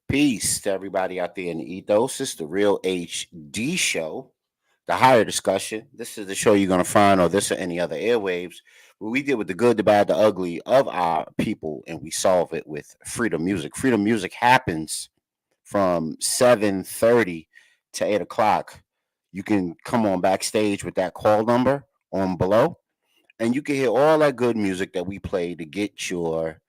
Peace to everybody out there in the ethos. It's the Real HD Show, the higher discussion. This is the show you're going to find on this or any other airwaves where we deal with the good, the bad, the ugly of our people and we solve it with freedom music. Freedom music happens from 7:30 to 8 o'clock. You can come on backstage with that call number on below and you can hear all that good music that we play to get your,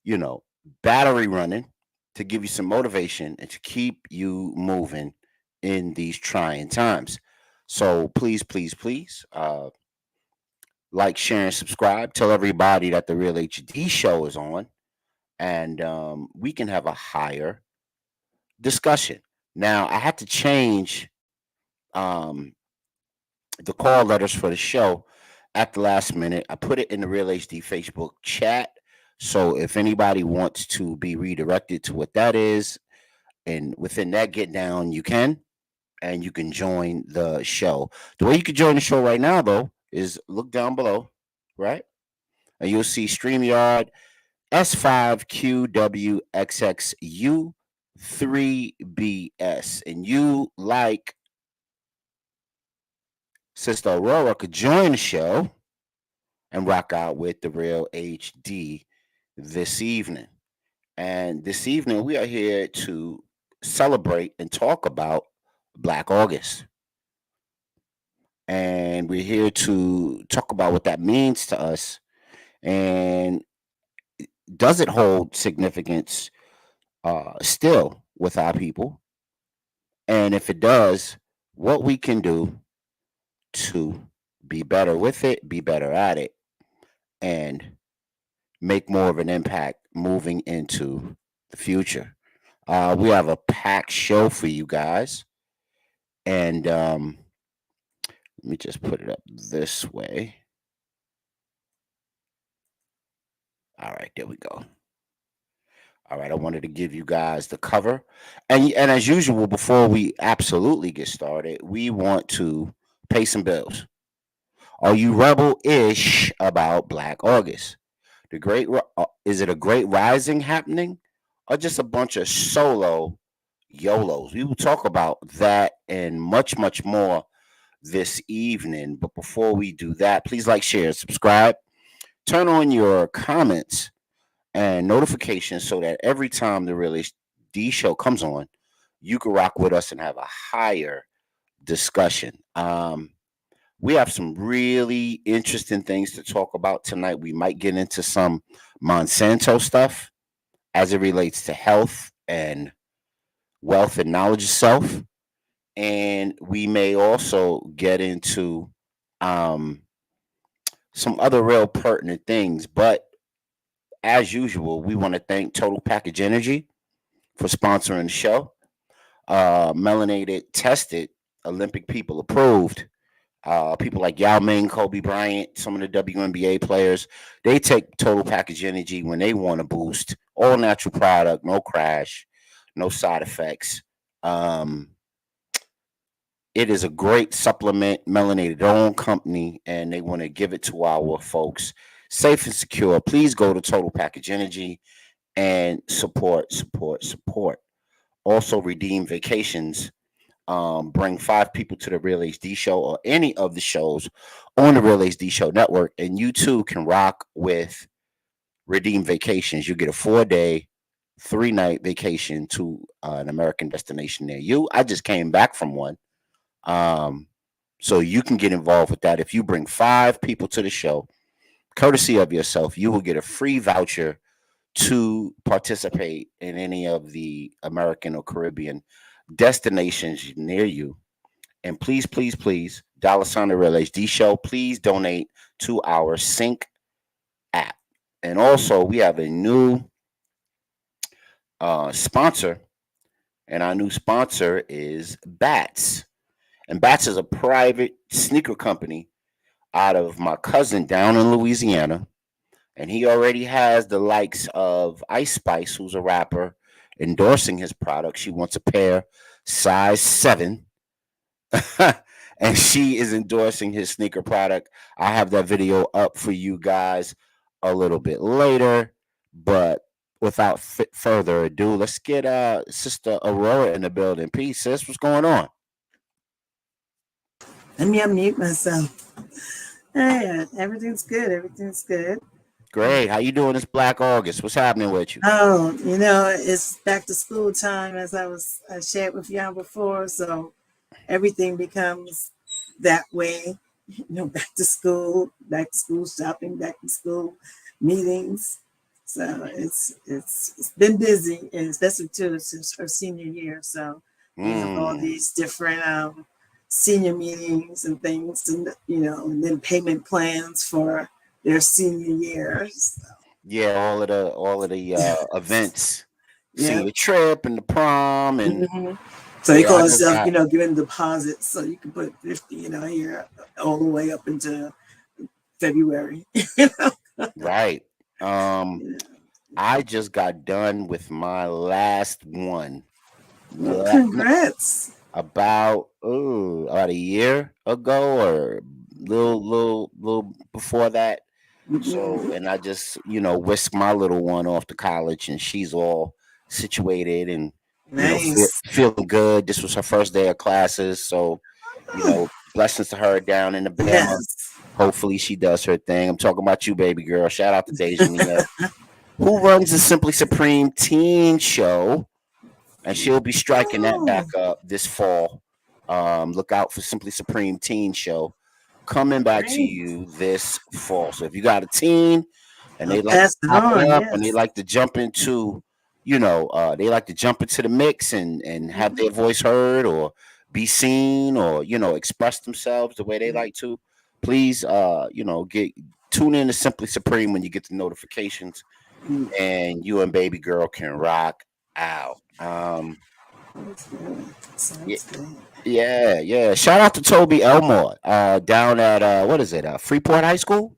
you know, battery running, to give you some motivation and to keep you moving in these trying times. So please, please, please, like, share, and subscribe. Tell everybody that the Real HD Show is on, and we can have a higher discussion. Now, I had to change um, the call letters for the show at the last minute. I put it in the Real HD Facebook chat. So if anybody wants to be redirected to what that is, and within that get down, you can, and you can join the show. The way you can join the show right now, though, is look down below, right? And you'll see StreamYard S5QWXXU3BS. And you, like Sister Aurora, could join the show and rock out with the Real HD this evening. And this evening, we are here to celebrate and talk about Black August. And we're here to talk about what that means to us. And does it hold significance still with our people? And if it does, what we can do to be better with it, be better at it, and make more of an impact moving into the future. We have a packed show for you guys. And let me just put it up this way. All right, there we go. All right, I wanted to give you guys the cover. And as usual, before we absolutely get started, we want to pay some bills. Are you rebel-ish about Black August? Is it a great rising happening, or just a bunch of solo YOLOs? We will talk about that and much, much more this evening. But before we do that, please like, share, subscribe, turn on your comments and notifications so that every time the Real HD Show comes on, you can rock with us and have a higher discussion. We have some really interesting things to talk about tonight. We might get into some Monsanto stuff as it relates to health and wealth and knowledge of self. And we may also get into some other real pertinent things. But as usual, we want to thank Total Package Energy for sponsoring the show. Melanated, tested, Olympic people approved. People like Yao Ming, Kobe Bryant, some of the WNBA players, they take Total Package Energy when they want to boost. All natural product, no crash, no side effects. It is a great supplement, melanated owned company, and they want to give it to our folks safe and secure. Please go to Total Package Energy and support. Also, Redeem Vacations. Bring 5 people to the Real HD Show or any of the shows on the Real HD Show network, and you too can rock with Redeem Vacations. You get a 4-day, 3-night vacation to an American destination near you. I just came back from one. So you can get involved with that. If you bring 5 people to the show, courtesy of yourself, you will get a free voucher to participate in any of the American or Caribbean destinations near you. And please, please, please, $sign the Real HD Show. Please donate to our Sync app. And also, we have a new sponsor, and our new sponsor is Bats. And Bats is a private sneaker company out of my cousin down in Louisiana. And he already has the likes of Ice Spice, who's a rapper, endorsing his product. She wants a pair size 7. And she is endorsing his sneaker product. I have that video up for you guys a little bit later. But without further ado, let's get Sister Aurora in the building. Peace, sis. What's going on? Let me unmute myself. Yeah, everything's good. Everything's good. Great. How you doing this Black August? What's happening with you? Oh, it's back to school time, as I shared with y'all before. So everything becomes that way. Back to school shopping, back to school meetings. So it's been busy, and especially too since her senior year. So we have all these different senior meetings and things, and and then payment plans for their senior years. So. Yeah, all of the events, Yeah. senior trip and the prom, and so they call itself, giving deposits, so you can put 50, here all the way up into February. Right. I just got done with my last one. Well, congrats. About a year ago, or little before that. So, and I just whisked my little one off to college, and she's all situated and nice. Feeling good. This was her first day of classes, so blessings to her down in the Bama. Yes. Hopefully, she does her thing. I'm talking about you, baby girl. Shout out to Deja who runs the Simply Supreme Teen Show, and she'll be striking that back up this fall. Look out for Simply Supreme Teen Show coming back to you this fall. So if you got a teen and they like to pop it up and they like to jump into, they like to jump into the mix and have their voice heard or be seen or express themselves the way they like to, please tune in to Simply Supreme when you get the notifications, and you and baby girl can rock out. Yeah. Shout out to Toby Elmore down at what is it? Freeport High School.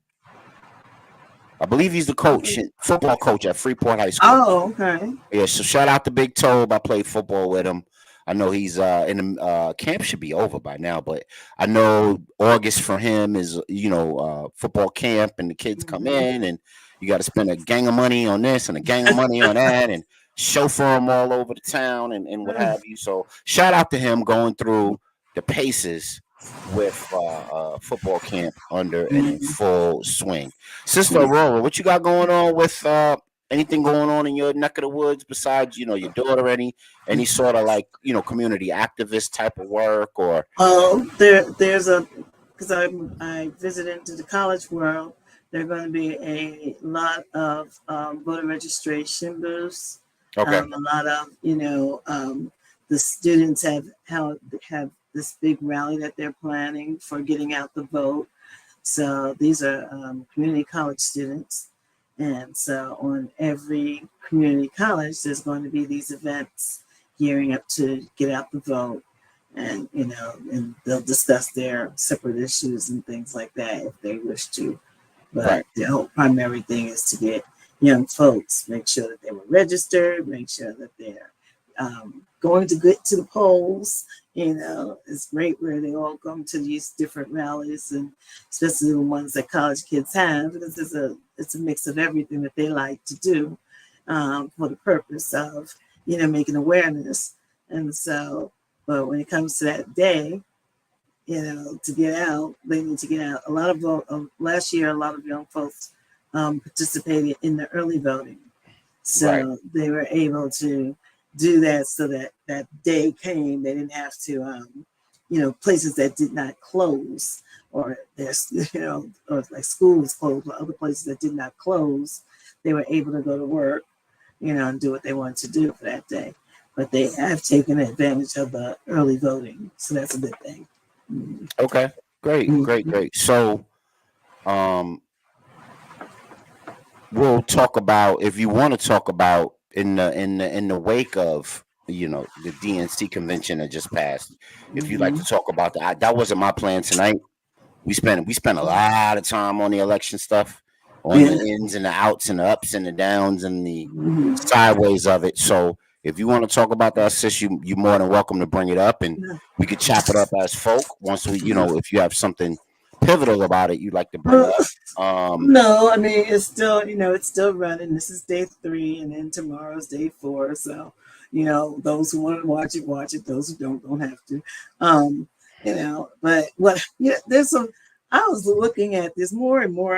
I believe he's the football coach at Freeport High School. Oh, okay. Yeah, so shout out to Big Tobe. I played football with him. I know he's in the camp should be over by now, but I know August for him is football camp, and the kids come in, and you got to spend a gang of money on this and a gang of money on that, and chauffeur him all over the town and what have you. So shout out to him going through the paces with football camp under and in full swing. Sister Aurora, what you got going on with anything going on in your neck of the woods besides your daughter? Any sort of community activist type of work? Or there's because I visited into the college world. There are going to be a lot of voter registration booths. Okay. A lot of the students have this big rally that they're planning for getting out the vote. So these are community college students. And so on every community college, there's going to be these events gearing up to get out the vote. And, and they'll discuss their separate issues and things like that if they wish to. But the whole primary thing is to get young folks, make sure that they were registered, make sure that they're going to get to the polls. It's great where they all come to these different rallies, and especially the ones that college kids have, because it's a mix of everything that they like to do for the purpose of making awareness. And so, but when it comes to that day, to get out, they need to get out. A lot of last year, a lot of young folks participated in the early voting, so they were able to do that. So that day came, they didn't have to, places that did not close, or there's, or like school was closed, or other places that did not close, they were able to go to work, and do what they wanted to do for that day. But they have taken advantage of the early voting, so that's a good thing. Okay, great. So, we'll talk about, if you want to talk about in the wake of the DNC convention that just passed. If you'd like Mm-hmm. to talk about that, that wasn't my plan tonight. We spent a lot of time on the election stuff, on Yeah. the ins and the outs and the ups and the downs and the Mm-hmm. sideways of it. So if you want to talk about that, sis, you're more than welcome to bring it up, and we could chop it up as folk. Once if you have something pivotal about it, you'd like to bring Well, up. no, I mean it's still, it's still running. This is day 3, and then tomorrow's day 4. So, those who want to watch it, watch it. Those who don't have to. Um, but what? Yeah, there's some. I was looking at this more and more.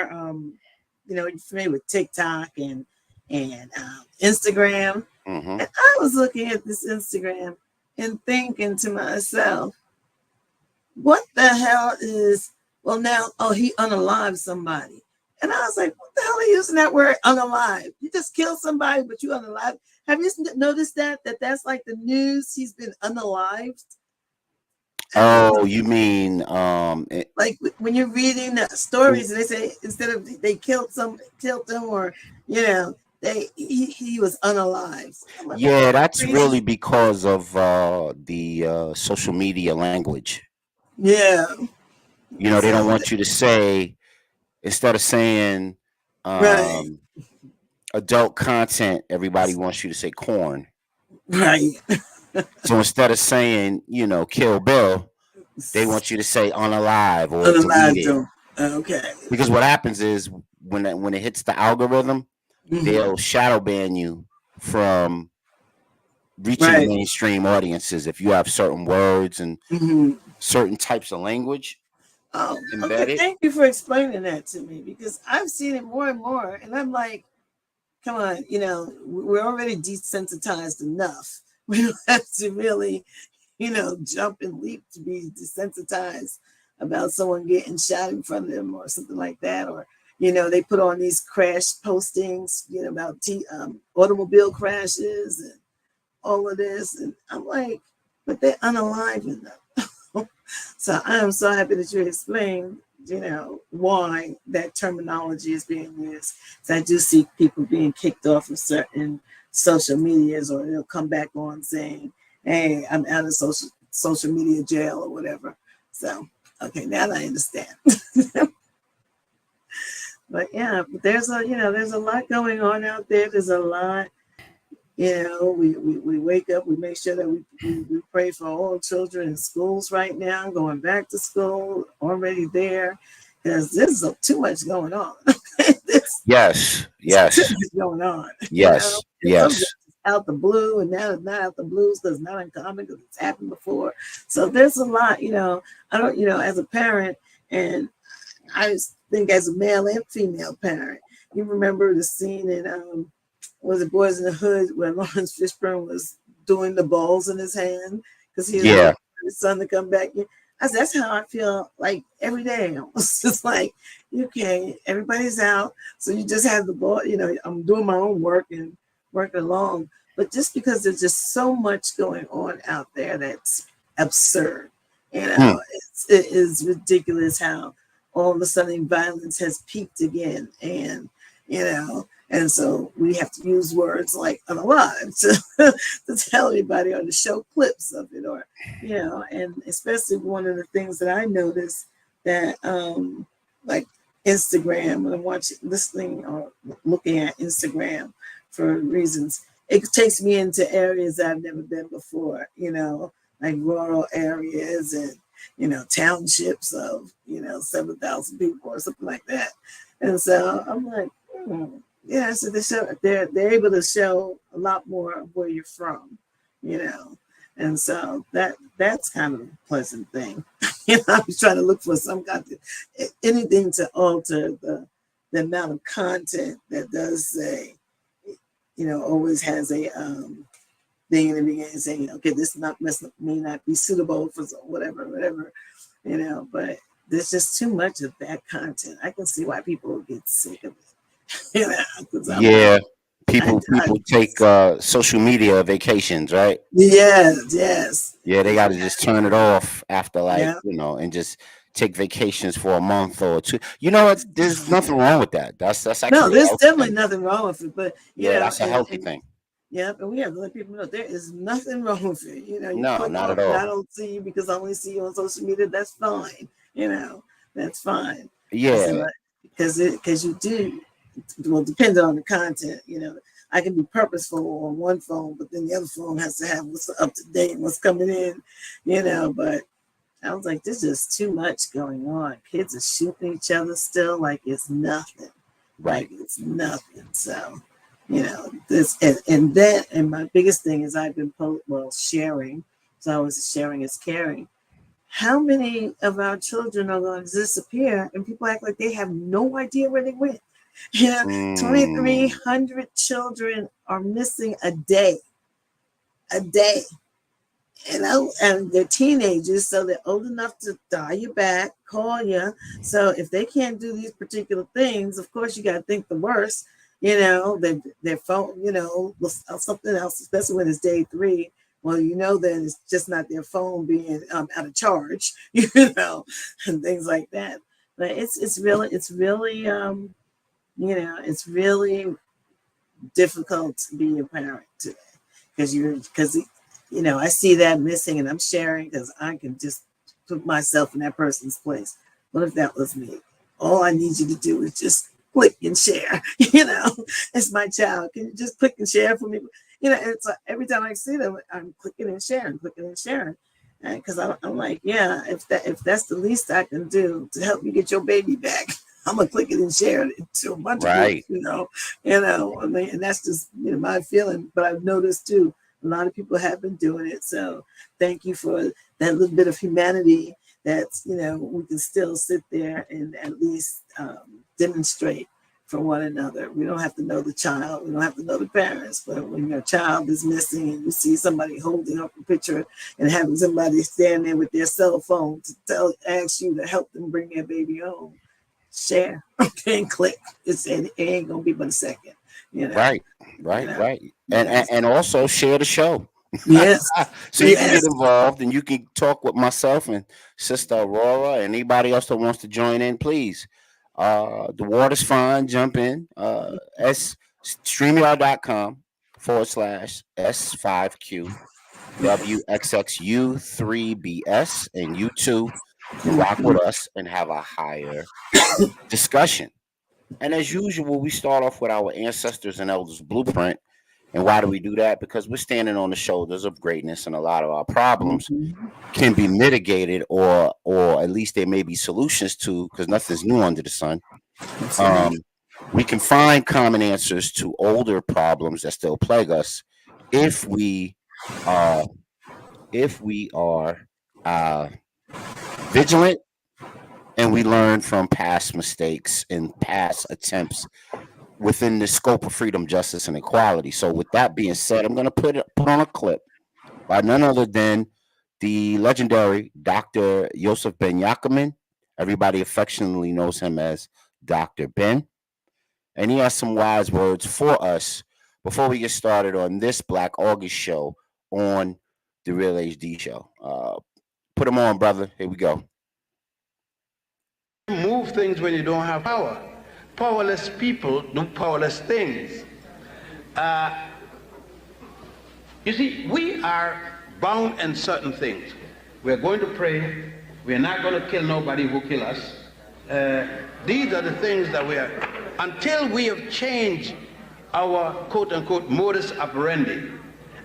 You're familiar with TikTok and Instagram, hmm and I was looking at this Instagram and thinking to myself, what the hell is, well now, oh, he unalived somebody. And I was like, what the hell are you using that word unalive? You just killed somebody, but you unalive. Have you noticed that's like the news? He's been unalived. Have you Oh, you mean like when you're reading the stories and they say instead of they killed them, or he was unalived. I'm like, what yeah, kind of that's crazy? really because of the social media language. Yeah. They don't So want you to say, instead of saying right, um adult content, everybody wants you to say corn. right. So instead of saying, Kill Bill, they want you to say unalive or delete Unalive it. them. Okay. Because what happens is when it hits the algorithm, Hmm. they'll shadow ban you from reaching Right. mainstream audiences if you have certain words and Hmm. certain types of language Oh, okay. embedded. Thank you for explaining that to me because I've seen it more and more, and I'm like, come on, we're already desensitized enough. We don't have to really, jump and leap to be desensitized about someone getting shot in front of them or something like that. Or, they put on these crash postings, about automobile crashes and all of this. And I'm like, but they're unaliving them. So I am so happy that you explained, why that terminology is being used. So I do see people being kicked off of certain social medias, or they'll come back on saying, "Hey, I'm out of social media jail" or whatever. So okay, now I understand. But yeah, but there's a lot going on out there. There's a lot. We wake up, we make sure that we pray for all children in schools right now, going back to school, already there, because there's too much going on. There's Yes, too yes, much going on, yes, And some yes. just out the blue, and now it's not out the blues because it's not uncommon because it's happened before. So there's a lot, I don't, as a parent, and I think as a male and female parent, you remember the scene in was it Boys in the Hood when Lawrence Fishburne was doing the balls in his hand because he was waiting Yeah, for his son to come back. I said, that's how I feel like every day. It's just like, okay, everybody's out. So you just have the ball, I'm doing my own work and working along. But just because there's just so much going on out there that's absurd, hmm, it is ridiculous how all of a sudden violence has peaked again. And so we have to use words like unalive to tell everybody or to show clips of it, or, and especially one of the things that I noticed that, like Instagram, when I'm listening or looking at Instagram for reasons, it takes me into areas I've never been before, like rural areas and, townships of, 7,000 people or something like that. And so I'm like, yeah, so they're able to show a lot more of where you're from, you know, and so that's kind of a pleasant thing. I was trying to look for some kind of anything to alter the amount of content that does say, always has a thing in the beginning saying, okay, this may not be suitable for whatever, but there's just too much of that content. I can see why people get sick of it. Because I'm like, yeah. I, I People take social media vacations, right? yes, Yeah, they got to just turn it off after, like, yeah. and just take vacations for a month or two. There's nothing wrong with that. That's No, actually a there's healthy definitely thing. nothing wrong with it, but Yeah, that's a healthy thing. Yep, and we have to let people know there is nothing wrong with it. You know, you No, click not off at and I all. don't see you because I only see you on social media. That's fine. You know, that's fine. I said, Yeah, because you do, well, depending on the content, you know, I can be purposeful on one phone, but then the other phone has to have what's up to date and what's coming in, you know. But I was like, there's just too much going on. Kids are shooting each other still like it's nothing, right. like it's nothing. So, you know, this and then and my biggest thing is I've been sharing. So I was sharing is caring. How many of our children are going to disappear and people act like they have no idea where they went? Yeah, Mm, 2,300 children are missing a day. And they're teenagers, so they're old enough to dial you back, call you. So if they can't do these particular things, of course you got to think the worst. You know, their phone, you know, something else, especially when it's day three. Well, you know, then it's just not their phone being out of charge, you know, and things like that. But it's really difficult to be a parent today because you know I see that missing and I'm sharing because I can just put myself in that person's place. What if that was me? All I need you to do is just click and share. You know, it's my child. Can you just click and share for me? You know, it's like every time I see them, I'm clicking and sharing. Because I'm like, yeah, if that's the least I can do to help you get your baby back, I'm gonna click it and share it to a bunch of groups. right. I mean, and that's just my feeling. But I've noticed too, a lot of people have been doing it. So thank you for that little bit of humanity. That's we can still sit there and at least demonstrate for one another. We don't have to know the child. We don't have to know the parents. But when your child is missing and you see somebody holding up a picture and having somebody stand there with their cell phone to ask you to help them bring their baby home, share, and click. It ain't gonna be but a second, you know. Right, You right, know. right. And, Yes. and also share the show. Yes. So you can get Yes. involved and you can talk with myself and Sister Aurora and anybody else that wants to join in, please. The water's fine, jump in. StreamYard.com/S5Q WXXU3BS, and you too can rock with us and have a higher discussion. And as usual, we start off with our ancestors and elders blueprint. And why do we do that? Because we're standing on the shoulders of greatness, and a lot of our problems Mhm. can be mitigated, or at least there may be solutions to, because nothing's new under the sun. That's right. Um, we can find common answers to older problems that still plague us if uh, we are uh, vigilant and we learn from past mistakes and past attempts within the scope of freedom, justice, and equality. So, with that being said, I'm going to put on a clip by none other than the legendary Dr. Yosef Ben Yakimin. Everybody affectionately knows him as Dr. Ben, and he has some wise words for us before we get started on this Black August show on the Real HD show. Put them on, brother. Here we go. Move things when you don't have power. Powerless people do powerless things. Uh, you see, we are bound in certain things. We're going to pray. We're not going to kill nobody who kill us. These are the things that we are. Until we have changed our quote-unquote modus operandi,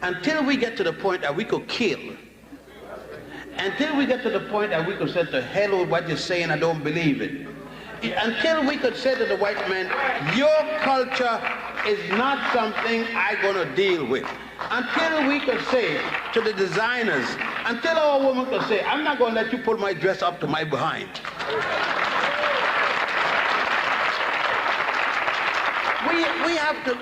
until we get to the point that we could kill, until we get to the point that we could say to hell with what you're saying, I don't believe it. Until we could say to the white man, your culture is not something I'm gonna deal with. Until we could say to the designers, until our woman could say, I'm not gonna let you pull my dress up to my behind.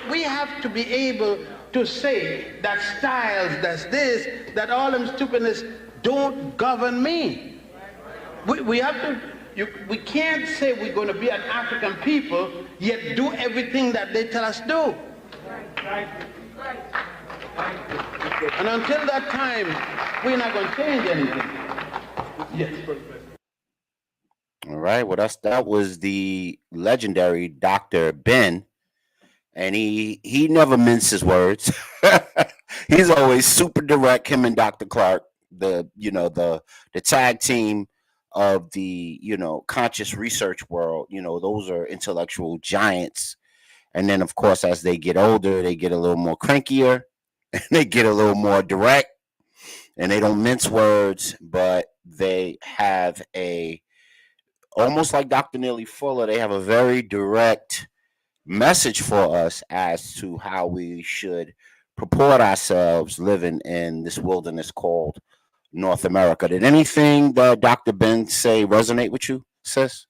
We have to be able to say that styles, that's this, that all them stupidness don't govern me. We have to, we can't say we're going to be an African people, yet do everything that they tell us do. And until that time, we're not going to change anything. Yes. All right. Well, that was the legendary Dr. Ben. and he never minces words. He's always super direct. Him and Dr. Clark, the tag team of the conscious research world. Those are intellectual giants. And then, of course, as they get older, they get a little more crankier, and they get a little more direct, and they don't mince words, but they have a almost like Dr. Neely Fuller. They have a very direct message for us as to how we should purport ourselves living in this wilderness called North America. Did anything that Dr. Ben say resonate with you, sis?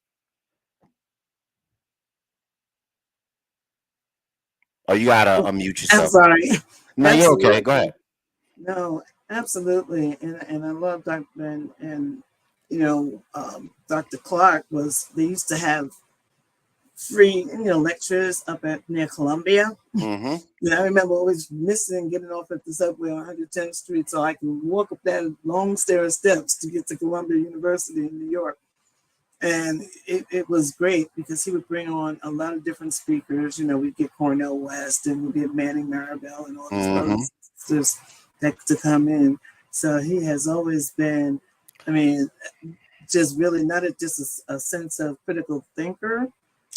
Oh, you gotta unmute I'm yourself. sorry. No, you're okay. Absolutely. Go ahead. No, absolutely. And I love Dr. Ben. And, Dr. Clark they used to have free, lectures up near Columbia. Mm-hmm. I remember always missing getting off at the subway on 110th Street so I can walk up that long stair of steps to get to Columbia University in New York. And it was great because he would bring on a lot of different speakers. We'd get Cornel West and we'd get Manning Marabell and all these brothers and sisters to come in. So he has always been, just really not just a sense of critical thinker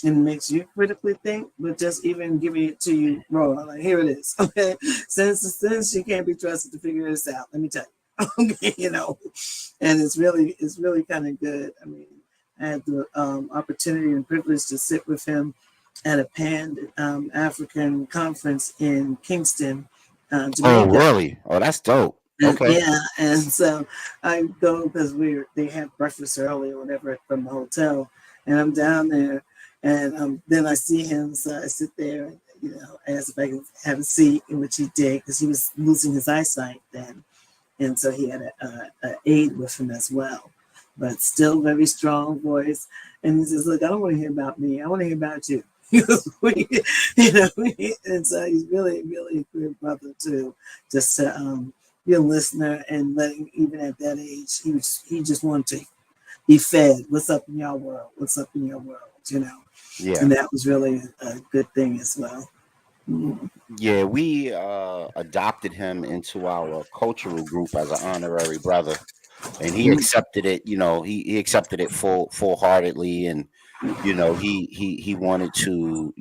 and makes you critically think, but just even giving it to you raw. Like, here it is. Okay. Since you can't be trusted to figure this out, let me tell you. Okay, and it's really kind of good. I had the opportunity and privilege to sit with him at a Pan-African conference in Kingston, Jamaica. Oh, really? Oh, that's dope. Okay. Yeah, and so I go because they have breakfast early or whatever from the hotel, and I'm down there, and then I see him, so I sit there, ask if I can have a seat, in which he did because he was losing his eyesight then, and so he had an aide with him as well, but still very strong voice, and he says, "Look, I don't want to hear about me. I want to hear about you." And so he's really, really a good brother too, just to be a listener and letting, even at that age, he just wanted to be fed. What's up in your world? What's up in your world? Yeah. And that was really a good thing as well. Yeah, we adopted him into our cultural group as an honorary brother, and he accepted it. He accepted it full-heartedly, and he wanted to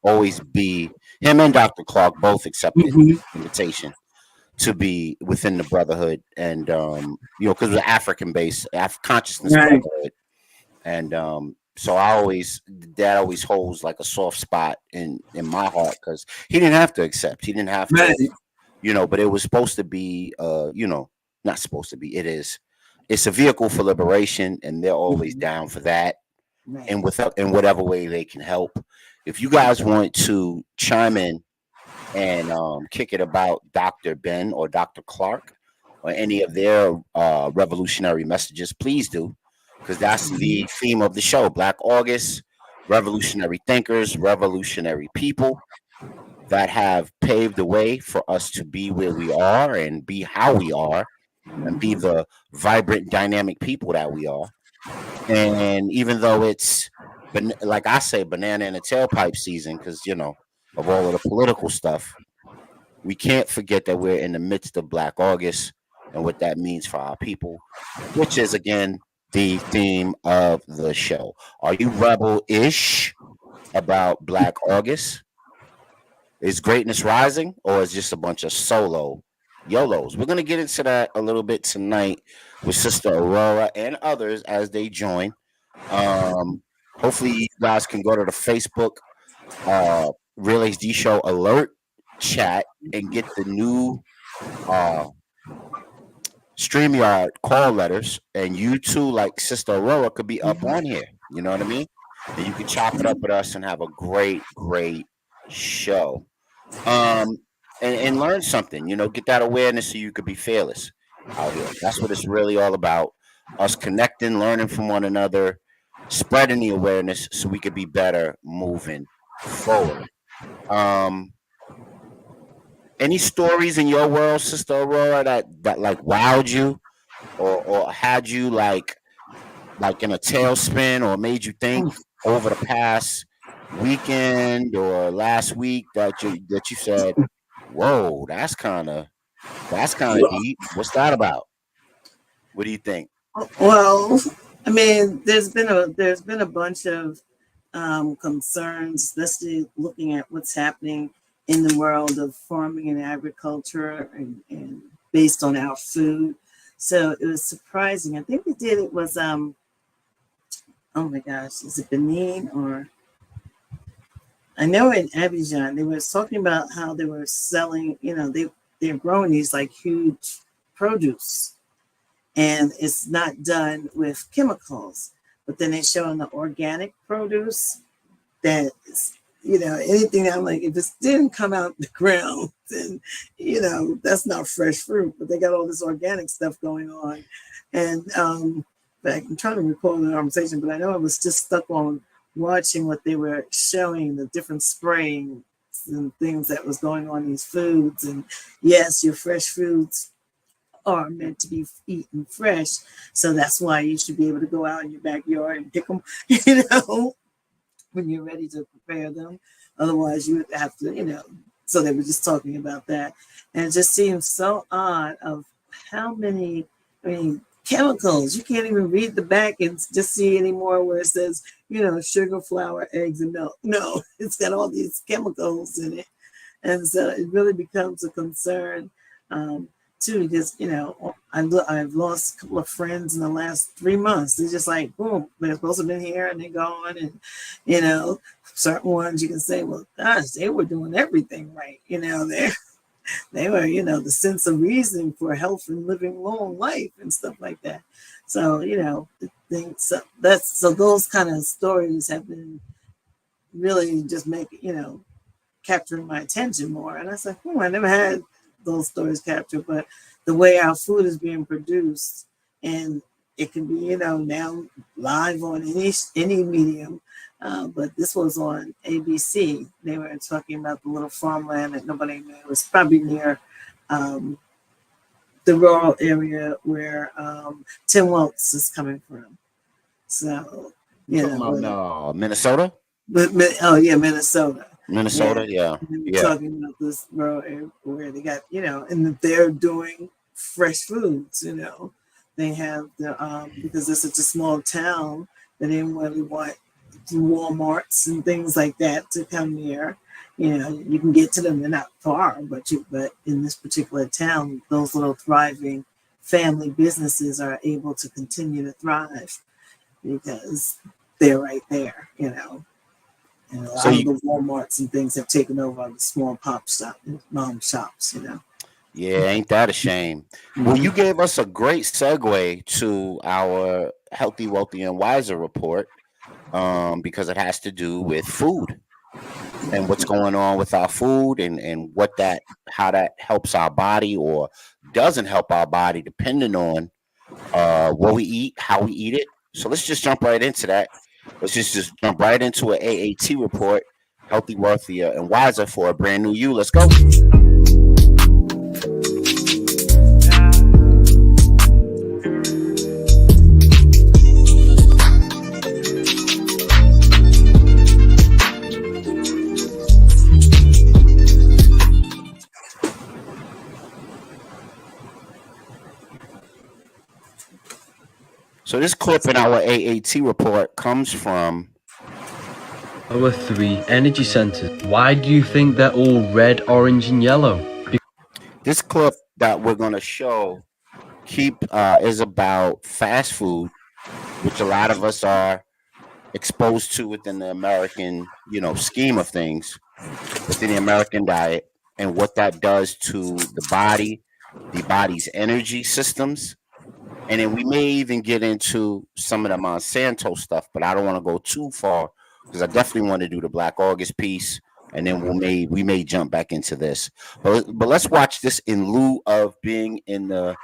always be. Him and Dr. Clark both accepted the invitation to be within the brotherhood, and because we're African based, consciousness brotherhood, and so that always holds like a soft spot in my heart because he didn't have to accept, he didn't have to, but it was supposed to be, not supposed to be. It's a vehicle for liberation, and they're always down for that, and in whatever way they can help. If you guys want to chime in and kick it about Dr. Ben or Dr. Clark or any of their revolutionary messages, please do, because that's the theme of the show. Black August, revolutionary thinkers, revolutionary people that have paved the way for us to be where we are and be how we are and be the vibrant, dynamic people that we are. And even though it's, like I say, banana in a tailpipe season, because, of all of the political stuff, we can't forget that we're in the midst of Black August and what that means for our people, which is, again, the theme of the show. Are you rebel-ish about Black August? Is greatness rising, or is just a bunch of solo YOLOs? We're going to get into that a little bit tonight with Sister Aurora and others as they join. Hopefully you guys can go to the Facebook Real HD Show alert chat and get the new StreamYard call letters, and you too, like Sister Aurora, could be up on here. You know what I mean? And you can chop it up with us and have a great show. And learn something, get that awareness so you could be fearless out here. That's what it's really all about. Us connecting, learning from one another, spreading the awareness so we could be better moving forward. Any stories in your world, Sister Aurora, that like wowed you or had you like in a tailspin or made you think over the past weekend or last week that you said, "Whoa, that's kind of deep. What's that about?" What do you think? Well, I mean, there's been a bunch of concerns, especially looking at what's happening in the world of farming and agriculture, and based on our food. So it was surprising. I think they did it was oh my gosh, is it Benin, or I know in Abidjan they were talking about how they were selling. They're growing these like huge produce, and it's not done with chemicals. But then they show in the organic produce that is, anything that I'm like, if it didn't come out the ground, then that's not fresh fruit. But they got all this organic stuff going on, and but I'm trying to recall the conversation, but I know I was just stuck on watching what they were showing, the different spraying and things that was going on in these foods. And yes, your fresh foods are meant to be eaten fresh. So that's why you should be able to go out in your backyard and pick them, when you're ready to prepare them. Otherwise, you would have to, so they were just talking about that. And it just seems so odd of how many, chemicals. You can't even read the back and just see anymore where it says, sugar, flour, eggs, and milk. No, it's got all these chemicals in it. And so it really becomes a concern. Too, because I've lost a couple of friends in the last 3 months. They're just like, boom, they're supposed to have been here and they're gone. And certain ones you can say, well, gosh, they were doing everything right. They were, the sense of reason for health and living long life and stuff like that. So, so those kind of stories have been really just capturing my attention more. And I was like, I never had those stories captured, but the way our food is being produced, and it can be now live on any medium, but this was on ABC. They were talking about the little farmland that nobody knew. It was probably near the rural area where Tim Welts is coming from. So Minnesota. Minnesota. Minnesota, yeah. Talking about this rural area where they got, and they're doing fresh foods, They have the because it's such a small town, they didn't really want Walmarts and things like that to come here. You can get to them, they're not far, but in this particular town, those little thriving family businesses are able to continue to thrive because they're right there, And a lot of the Walmarts and things have taken over the small mom shops, Yeah, ain't that a shame? Well, you gave us a great segue to our Healthy, Wealthy, and Wiser report, because it has to do with food and what's going on with our food, and how that helps our body or doesn't help our body, depending on what we eat, how we eat it. So let's just jump right into that. Let's just jump right into an AAT report, Healthy, Wealthier, and Wiser for a brand new you. Let's go. So this clip in our AAT report comes from Our 3 energy centers. Why do you think they're all red, orange, and yellow? This clip that we're going to show is about fast food, which a lot of us are exposed to within the American, scheme of things, within the American diet, and what that does to the body's energy systems. And then we may even get into some of the Monsanto stuff, but I don't want to go too far because I definitely want to do the Black August piece, and then we may jump back into this. But let's watch this in lieu of being in the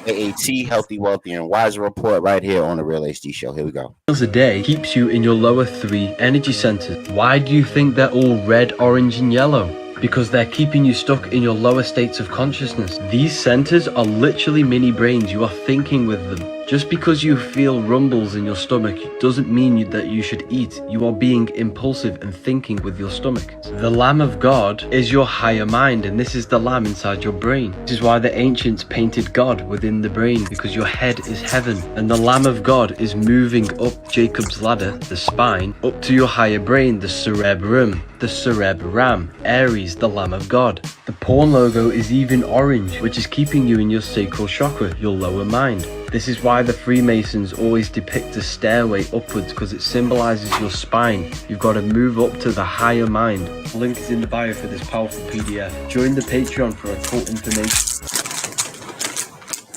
AAT Healthy, Wealthy, and Wiser report right here on the Real HD Show. Here we go. Meals a day keeps you in your lower 3 energy centers. Why do you think they're all red, orange, and yellow? Because they're keeping you stuck in your lower states of consciousness. These centers are literally mini brains. You are thinking with them. Just because you feel rumbles in your stomach doesn't mean that you should eat. You are being impulsive and thinking with your stomach. The Lamb of God is your higher mind, and this is the lamb inside your brain. This is why the ancients painted God within the brain, because your head is heaven, and the Lamb of God is moving up Jacob's ladder, the spine, up to your higher brain, the cerebrum, the cerebram, Aries, the Lamb of God. The porn logo is even orange, which is keeping you in your sacral chakra, your lower mind. This is why the Freemasons always depict a stairway upwards, because it symbolizes your spine. You've got to move up to the higher mind. The link is in the bio for this powerful PDF. Join the Patreon for occult information.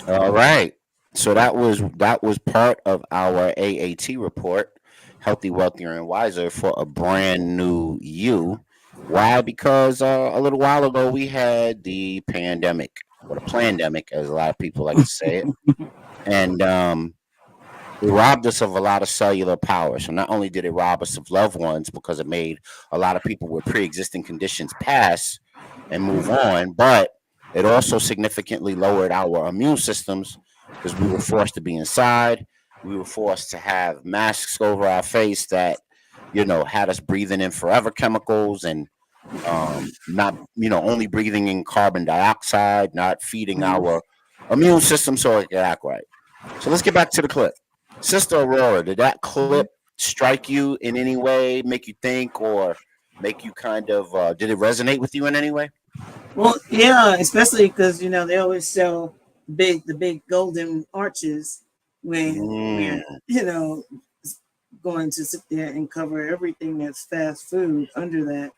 All right. So that was part of our AAT report, Healthy, Wealthier, and Wiser, for a brand new you. Why? Because a little while ago we had the pandemic, or the plandemic, as a lot of people like to say it. And it robbed us of a lot of cellular power. So not only did it rob us of loved ones, because it made a lot of people with pre-existing conditions pass and move on, but it also significantly lowered our immune systems, because we were forced to be inside. We were forced to have masks over our face that, had us breathing in forever chemicals, and not, only breathing in carbon dioxide, not feeding our immune system so it could act right. So let's get back to the clip. Sister Aurora, did that clip strike you in any way, make you think, or make you kind of, did it resonate with you in any way? Well, yeah, especially because they always show the big golden arches when we're going to sit there and cover everything that's fast food under that.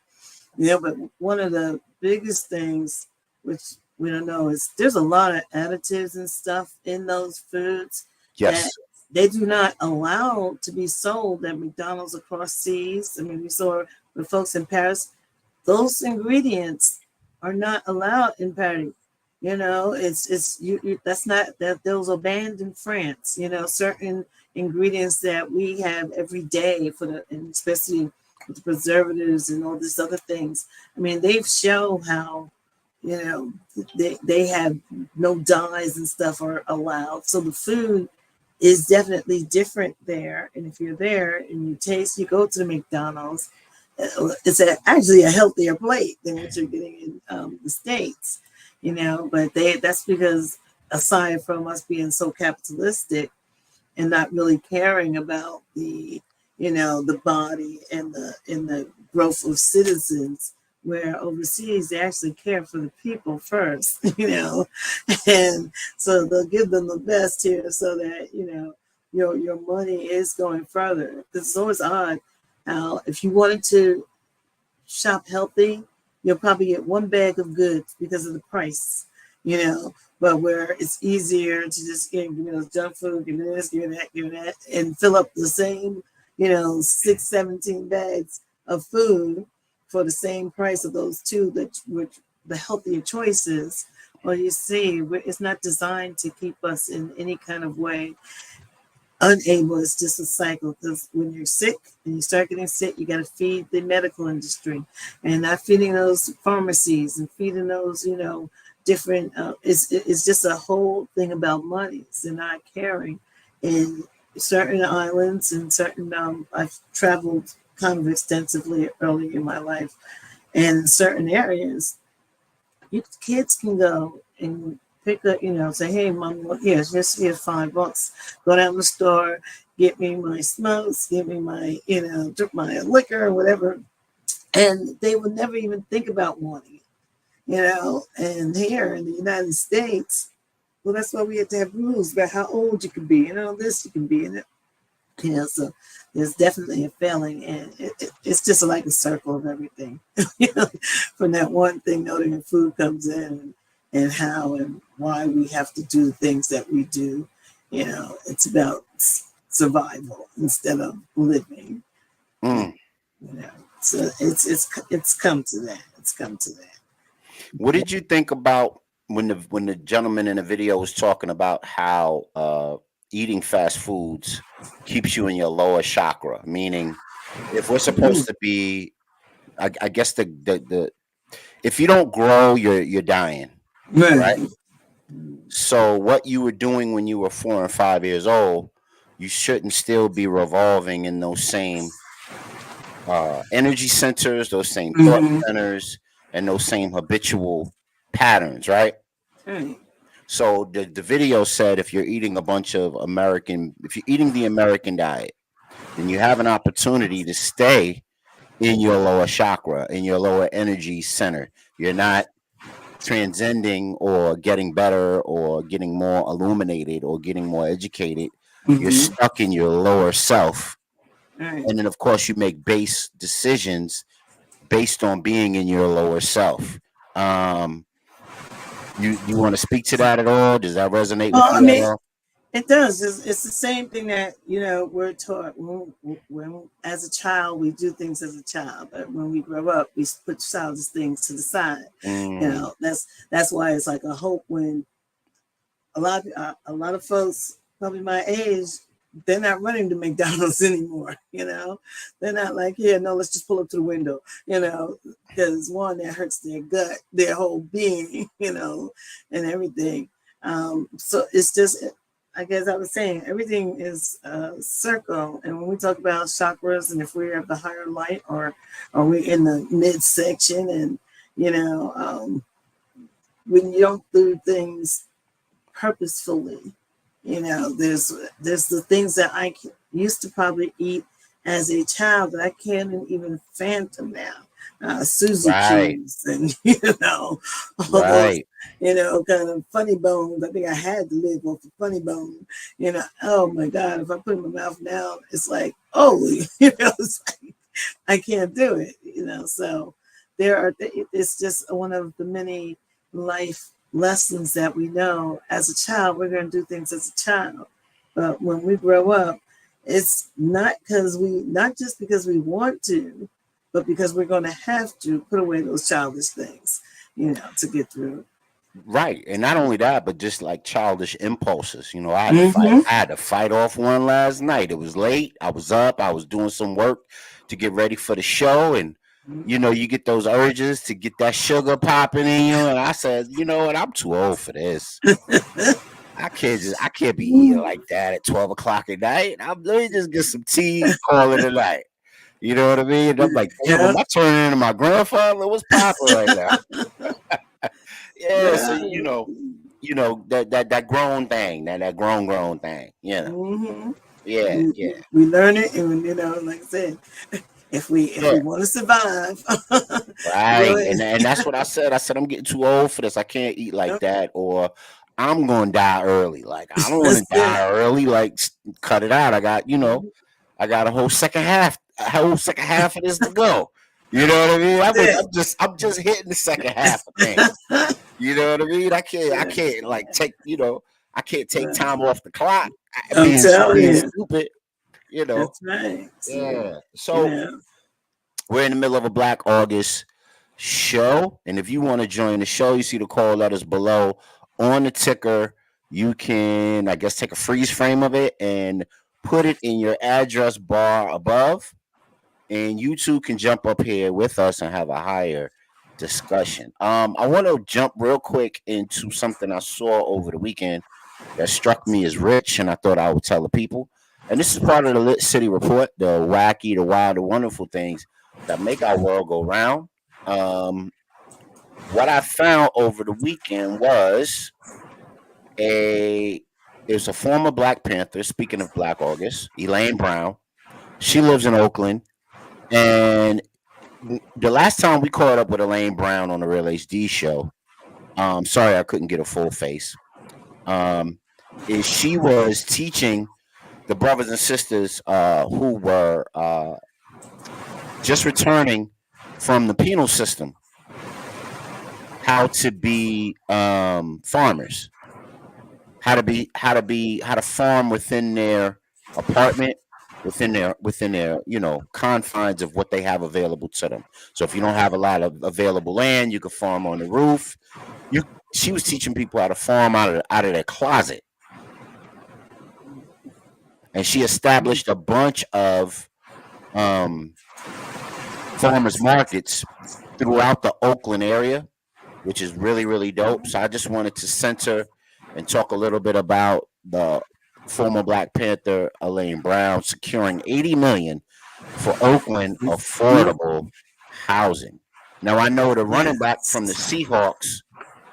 But one of the biggest things, which we don't know, is there's a lot of additives and stuff in those foods. Yes. That they do not allow to be sold at McDonald's across seas. I mean, we saw with folks in Paris, those ingredients are not allowed in Paris. That's not that those are banned in France. Certain ingredients that we have every day and especially with the preservatives and all these other things. I mean, they've shown how they have no dyes and stuff are allowed. So the food is definitely different there. And if you're there and you go to the McDonald's, it's actually a healthier plate than what you're getting in the States, but that's because, aside from us being so capitalistic and not really caring about the body and the growth of citizens, where overseas they actually care for the people first, and so they'll give them the best here so that your money is going further. It's always odd how, if you wanted to shop healthy, you'll probably get one bag of goods because of the price, but where it's easier to just give me those junk food, give me this, give me that, and fill up the same 17 bags of food for the same price of those two, which the healthier choices. Well, you see, it's not designed to keep us in any kind of way unable. It's just a cycle, because when you're sick and you start getting sick, you got to feed the medical industry, and not feeding those pharmacies and feeding those, different. It's just a whole thing about money. They're not caring. In certain islands and certain, I've traveled kind of extensively early in my life, and in certain areas, kids can go and pick up, say, hey, mom, here's $5. Go down the store, get me my smokes, get me my, my liquor or whatever. And they would never even think about wanting it, And here in the United States, well, that's why we have to have rules about how old you can be and all this you can be in it. So there's definitely a failing, and it's just like a circle of everything. From that one thing, noting when food comes in, and how and why we have to do the things that we do. It's about survival instead of living. So it's come to that. It's come to that. What did you think about when the gentleman in the video was talking about how eating fast foods keeps you in your lower chakra? Meaning, if we're supposed to be, I guess the if you don't grow, you're dying, right? So what you were doing when you were 4 and 5 years old, you shouldn't still be revolving in those same energy centers, those same thought Mm-hmm. centers, and those same habitual patterns, right? Right. So the video said if you're eating a bunch of if you're eating the American diet, then you have an opportunity to stay in your lower chakra, in your lower energy center. You're not transcending or getting better or getting more illuminated or getting more educated. You're Mm-hmm. stuck in your lower self. Right. And then, of course, you make base decisions based on being in your lower self. Um, you want to speak to that at all? Does that resonate with Well, I you at mean, all? it does. It's the same thing that, we're taught when as a child, we do things as a child, but when we grow up, we put childish things to the side. Mm, That's why it's like a hope when a lot of folks, probably my age, they're not running to McDonald's anymore. They're not like, yeah, no, let's just pull up to the window. Because one, that hurts their gut, their whole being, and everything. So it's just, I guess I was saying, everything is a circle. And when we talk about chakras, and if we're at the higher light, or are we in the midsection, and when you don't do things purposefully, there's the things that used to probably eat as a child that I can't even phantom now. Suzy right, Q's and all those right. kind of funny bones. I think I had to live off of funny bone. Oh my God, if I put it in my mouth now, it's like, oh, it's like, I can't do it. So it's just one of the many life lessons that we know as a child. We're going to do things as a child, but when we grow up, it's not just because we want to, but because we're going to have to put away those childish things, to get through. Right. And not only that, but just like childish impulses. Mm-hmm. I had to fight off one last night. It was late. I was up. I was doing some work to get ready for the show. And, you get those urges to get that sugar popping in you. And I said, you know what? I'm too old for this. I can't be eating like that at 12 o'clock at night. Let me just get some tea and call it a night. You know what I mean? And I'm like, damn, am I turning into my grandfather? What's popping right now? Yeah, so that grown thing, that grown thing. Mm-hmm. Yeah. We learn it, and like I said, if we want to survive, Right. And that's what I said. I said I'm getting too old for this. I can't eat like that, or I'm gonna die early. Like I don't want to die early. Like cut it out. I got a whole second half of this to go. You know what I mean? I'm just hitting the second half of things. You know what I mean? I can't like take I can't take time off the clock. I'm telling you, stupid. That's right. Yeah. So we're in the middle of a Black August show, and if you want to join the show, you see the call letters below on the ticker. You can, I guess, take a freeze frame of it and put it in your address bar above, and you two can jump up here with us and have a higher discussion. I want to jump real quick into something I saw over the weekend that struck me as rich, and I thought I would tell the people. And this is part of the Lit City Report, the wacky, the wild, the wonderful things that make our world go round. What I found over the weekend was there's a former Black Panther, speaking of Black August, Elaine Brown. She lives in Oakland. And the last time we caught up with Elaine Brown on the Real HD show, sorry I couldn't get a full face, is she was teaching the brothers and sisters who were just returning from the penal system how to be farmers, how to farm within their apartment, within their confines of what they have available to them. So if you don't have a lot of available land, you can farm on the roof. She was teaching people how to farm out of their closet, and she established a bunch of farmers markets throughout the Oakland area, which is really, really dope. So I just wanted to center and talk a little bit about the former Black Panther Elaine Brown securing 80 million for Oakland affordable housing. Now I know the running back from the Yes. Seahawks,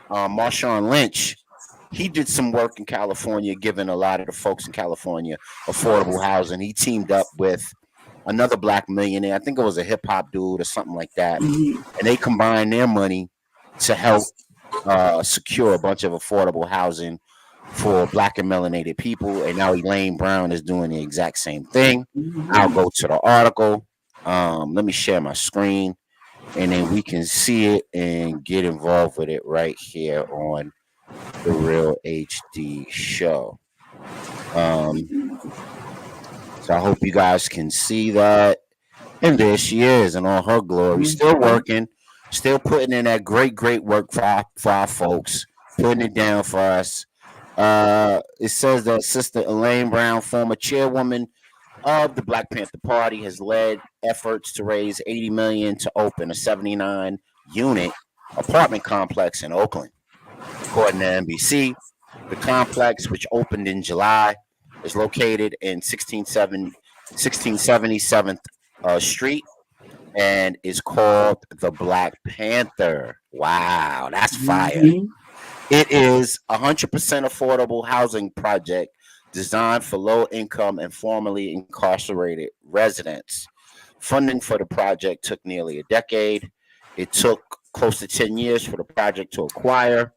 Marshawn Lynch, he did some work in California, giving a lot of the folks in California affordable housing. He teamed up with another black millionaire. I think it was a hip hop dude or something like that, Mhm. and they combined their money to help secure a bunch of affordable housing for black and melanated people. And now Elaine Brown is doing the exact same thing. I'll Mhm. go to the article. Let me share my screen, and then we can see it and get involved with it right here on the Real HD show. Um, so I hope you guys can see that. And there she is in all her glory, still Mhm. working, still putting in that great work for our folks, putting it down for us. It says that Sister Elaine Brown, former chairwoman of the Black Panther Party, has led efforts to raise 80 million to open a 79 unit apartment complex in Oakland. According to NBC, the complex, which opened in July, is located in 1677th Street and is called the Black Panther. Wow, that's fire. Mhm. It is 100% affordable housing project designed for low income and formerly incarcerated residents. Funding for the project took nearly a decade. It took close to 10 years for the project to acquire.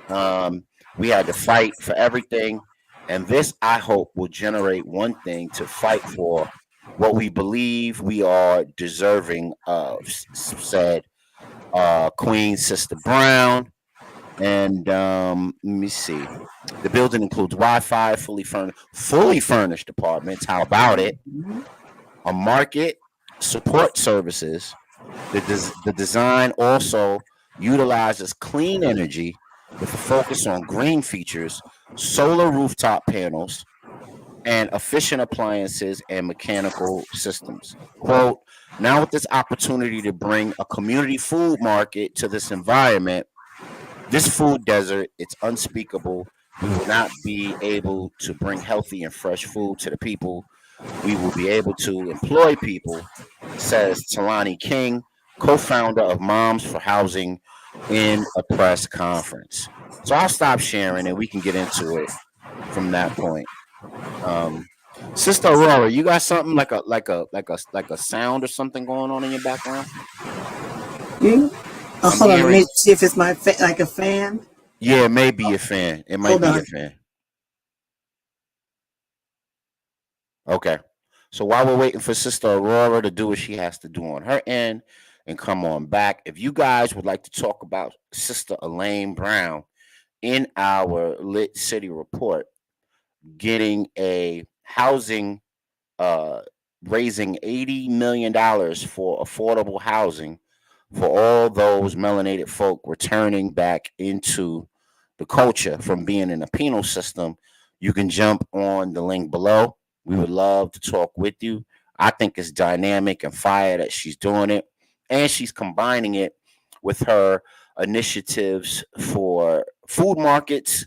Um, we had to fight for everything. And this, I hope, will generate one thing to fight for what we believe we are deserving of, said Queen Sister Brown. And let me see. The building includes Wi-Fi, fully furnished apartments. How about it? Mhm. A market, support services. The design also utilizes clean energy with a focus on green features, solar rooftop panels, and efficient appliances and mechanical systems. Quote, now with this opportunity to bring a community food market to this environment, this food desert, it's unspeakable. We will not be able to bring healthy and fresh food to the people. We will be able to employ people, says Talani King, co-founder of Moms for Housing, in a press conference. So I'll stop sharing and we can get into it from that point. Um, Sister Aurora, you got something like a sound or something going on in your background? Mhm. Oh, I'm hold on. Let me hearing, see if it's my like a fan. yeah, it may be your fan. It might Hold be your on. fan. Okay. So while we're waiting for Sister Aurora to do what she has to do on her end and come on back, if you guys would like to talk about Sister Elaine Brown in our Lit City report, getting a housing, uh, raising $80 million for affordable housing for all those melanated folk returning back into the culture from being in the penal system, you can jump on the link below. We would love to talk with you. I think it's dynamic and fire that she's doing it. And she's combining it with her initiatives for food markets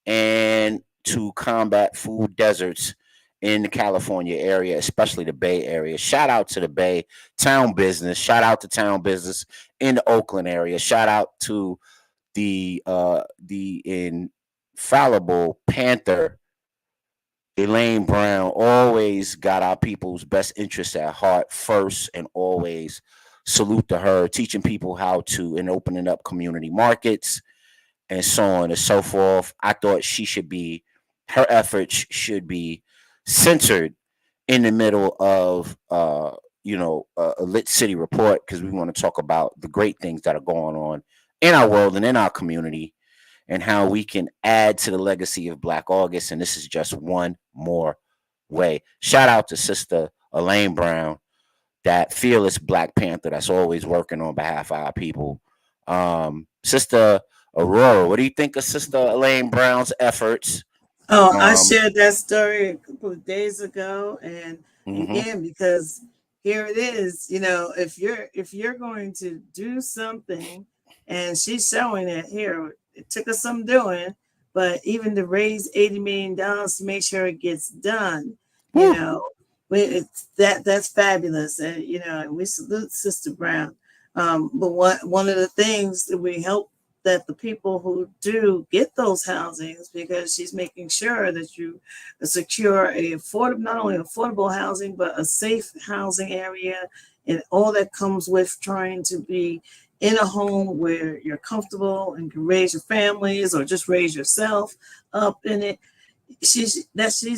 and to combat food deserts in the California area, especially the Bay Area. Shout out to the Bay Town Business. Shout out to Town Business in the Oakland area. Shout out to the infallible Panther Elaine Brown. Always got our people's best interests at heart first, and always salute to her, teaching people how to and opening up community markets and so on and so forth. I thought her efforts should be centered in the middle of a Lit City report, because we want to talk about the great things that are going on in our world and in our community, and how we can add to the legacy of Black August. And this is just one more way. Shout out to Sister Elaine Brown, that fearless Black Panther that's always working on behalf of our people. Sister Aurora, what do you think of Sister Elaine Brown's efforts? Oh, I Um, shared that story a couple of days ago, and mhm. again, because here it is, if you're going to do something, and she's showing it here, it took us some doing, but even to raise $80 million to make sure it gets done, Woo. you know, it's that's fabulous. And, you know, we salute Sister Brown. But one of the things that we help that the people who do get those housings, because she's making sure that you secure a affordable, not only affordable housing, but a safe housing area, and all that comes with trying to be in a home where you're comfortable and can raise your families or just raise yourself up in it. She's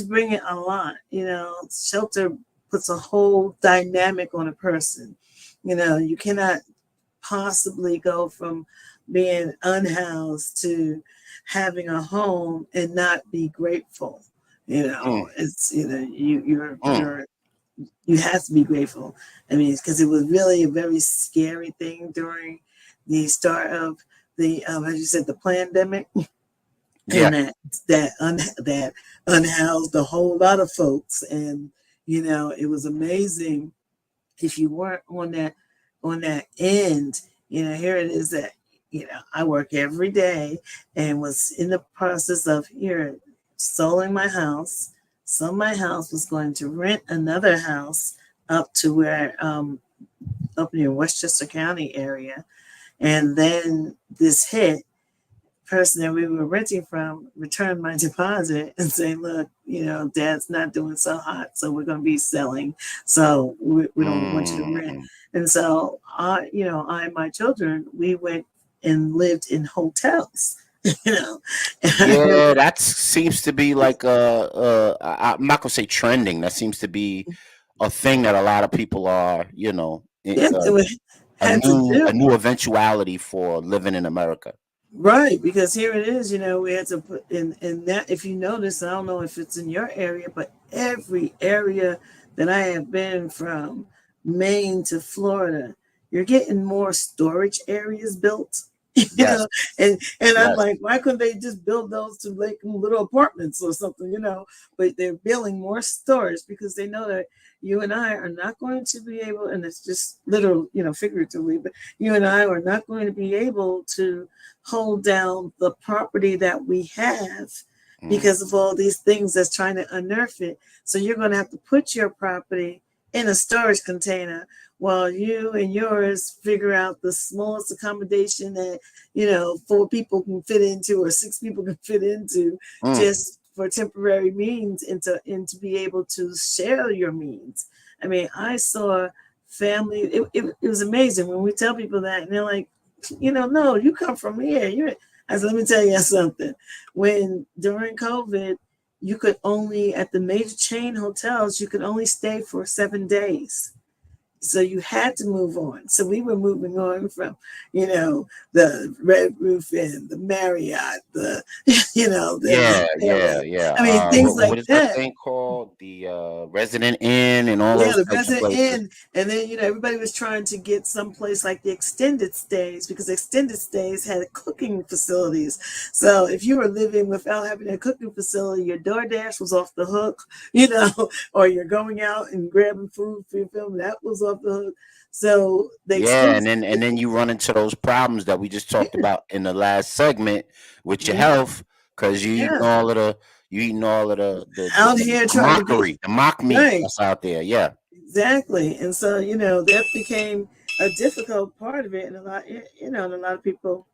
bringing a lot, you know. Shelter puts a whole dynamic on a person. You know, you cannot possibly go from being unhoused to having a home and not be grateful. You know, it's, you know, you have to be grateful. I mean, because it was really a very scary thing during the start of the, as you said, the pandemic. Yeah. And that unhoused a whole lot of folks. And, you know, it was amazing if you weren't on that end. You know, here it is that, you know, I work every day and was in the process of here selling my house. So my house was going to rent another house up to where up near Westchester County area. And then this hit. Person that we were renting from returned my deposit and say, look, you know, Dad's not doing so hot, so we're going to be selling. So we don't want you to rent. And so I and my children, we went and lived in hotels. You know, Yeah, that seems to be like I'm not gonna say trending. That seems to be a thing that a lot of people are, you know, a new eventuality for living in America. Right, because here it is, you know, we had to put in that. If you notice, I don't know if it's in your area, but every area that I have been from Maine to Florida, you're getting more storage areas built. You Yes. know, and Yes. I'm like, why couldn't they just build those to like little apartments or something, you know? But they're building more storage because they know that you and I are not going to be able, and it's just literal, you know, figuratively, but you and I are not going to be able to hold down the property that we have because of all these things that's trying to unearth it. So you're going to have to put your property in a storage container while you and yours figure out the smallest accommodation that, you know, 4 people can fit into or 6 people can fit into, just for temporary means, and to be able to share your means. I mean, I saw family, it was amazing when we tell people that, and they're like, you know, no, you come from here. I said, let me tell you something. When during COVID, you could only, at the major chain hotels, you could only stay for 7 days. So you had to move on. So we were moving on from, you know, the Red Roof Inn, the Marriott, the, you know, yeah. I mean, things like what is that. thing called? The Resident Inn and all Yeah, those the types of Resident places. Inn. And then, you know, everybody was trying to get someplace like the extended stays, because extended stays had cooking facilities. So if you were living without having a cooking facility, your DoorDash was off the hook, you know, or you're going out and grabbing food for your family, that was off the hook. So they and then you run into those problems that we just talked about in the last segment with your health, because you eating all of the out here trying mockery, the mock meat that's out there. Yeah, exactly. And so, you know, that became a difficult part of it, and a lot, you know, and a lot of people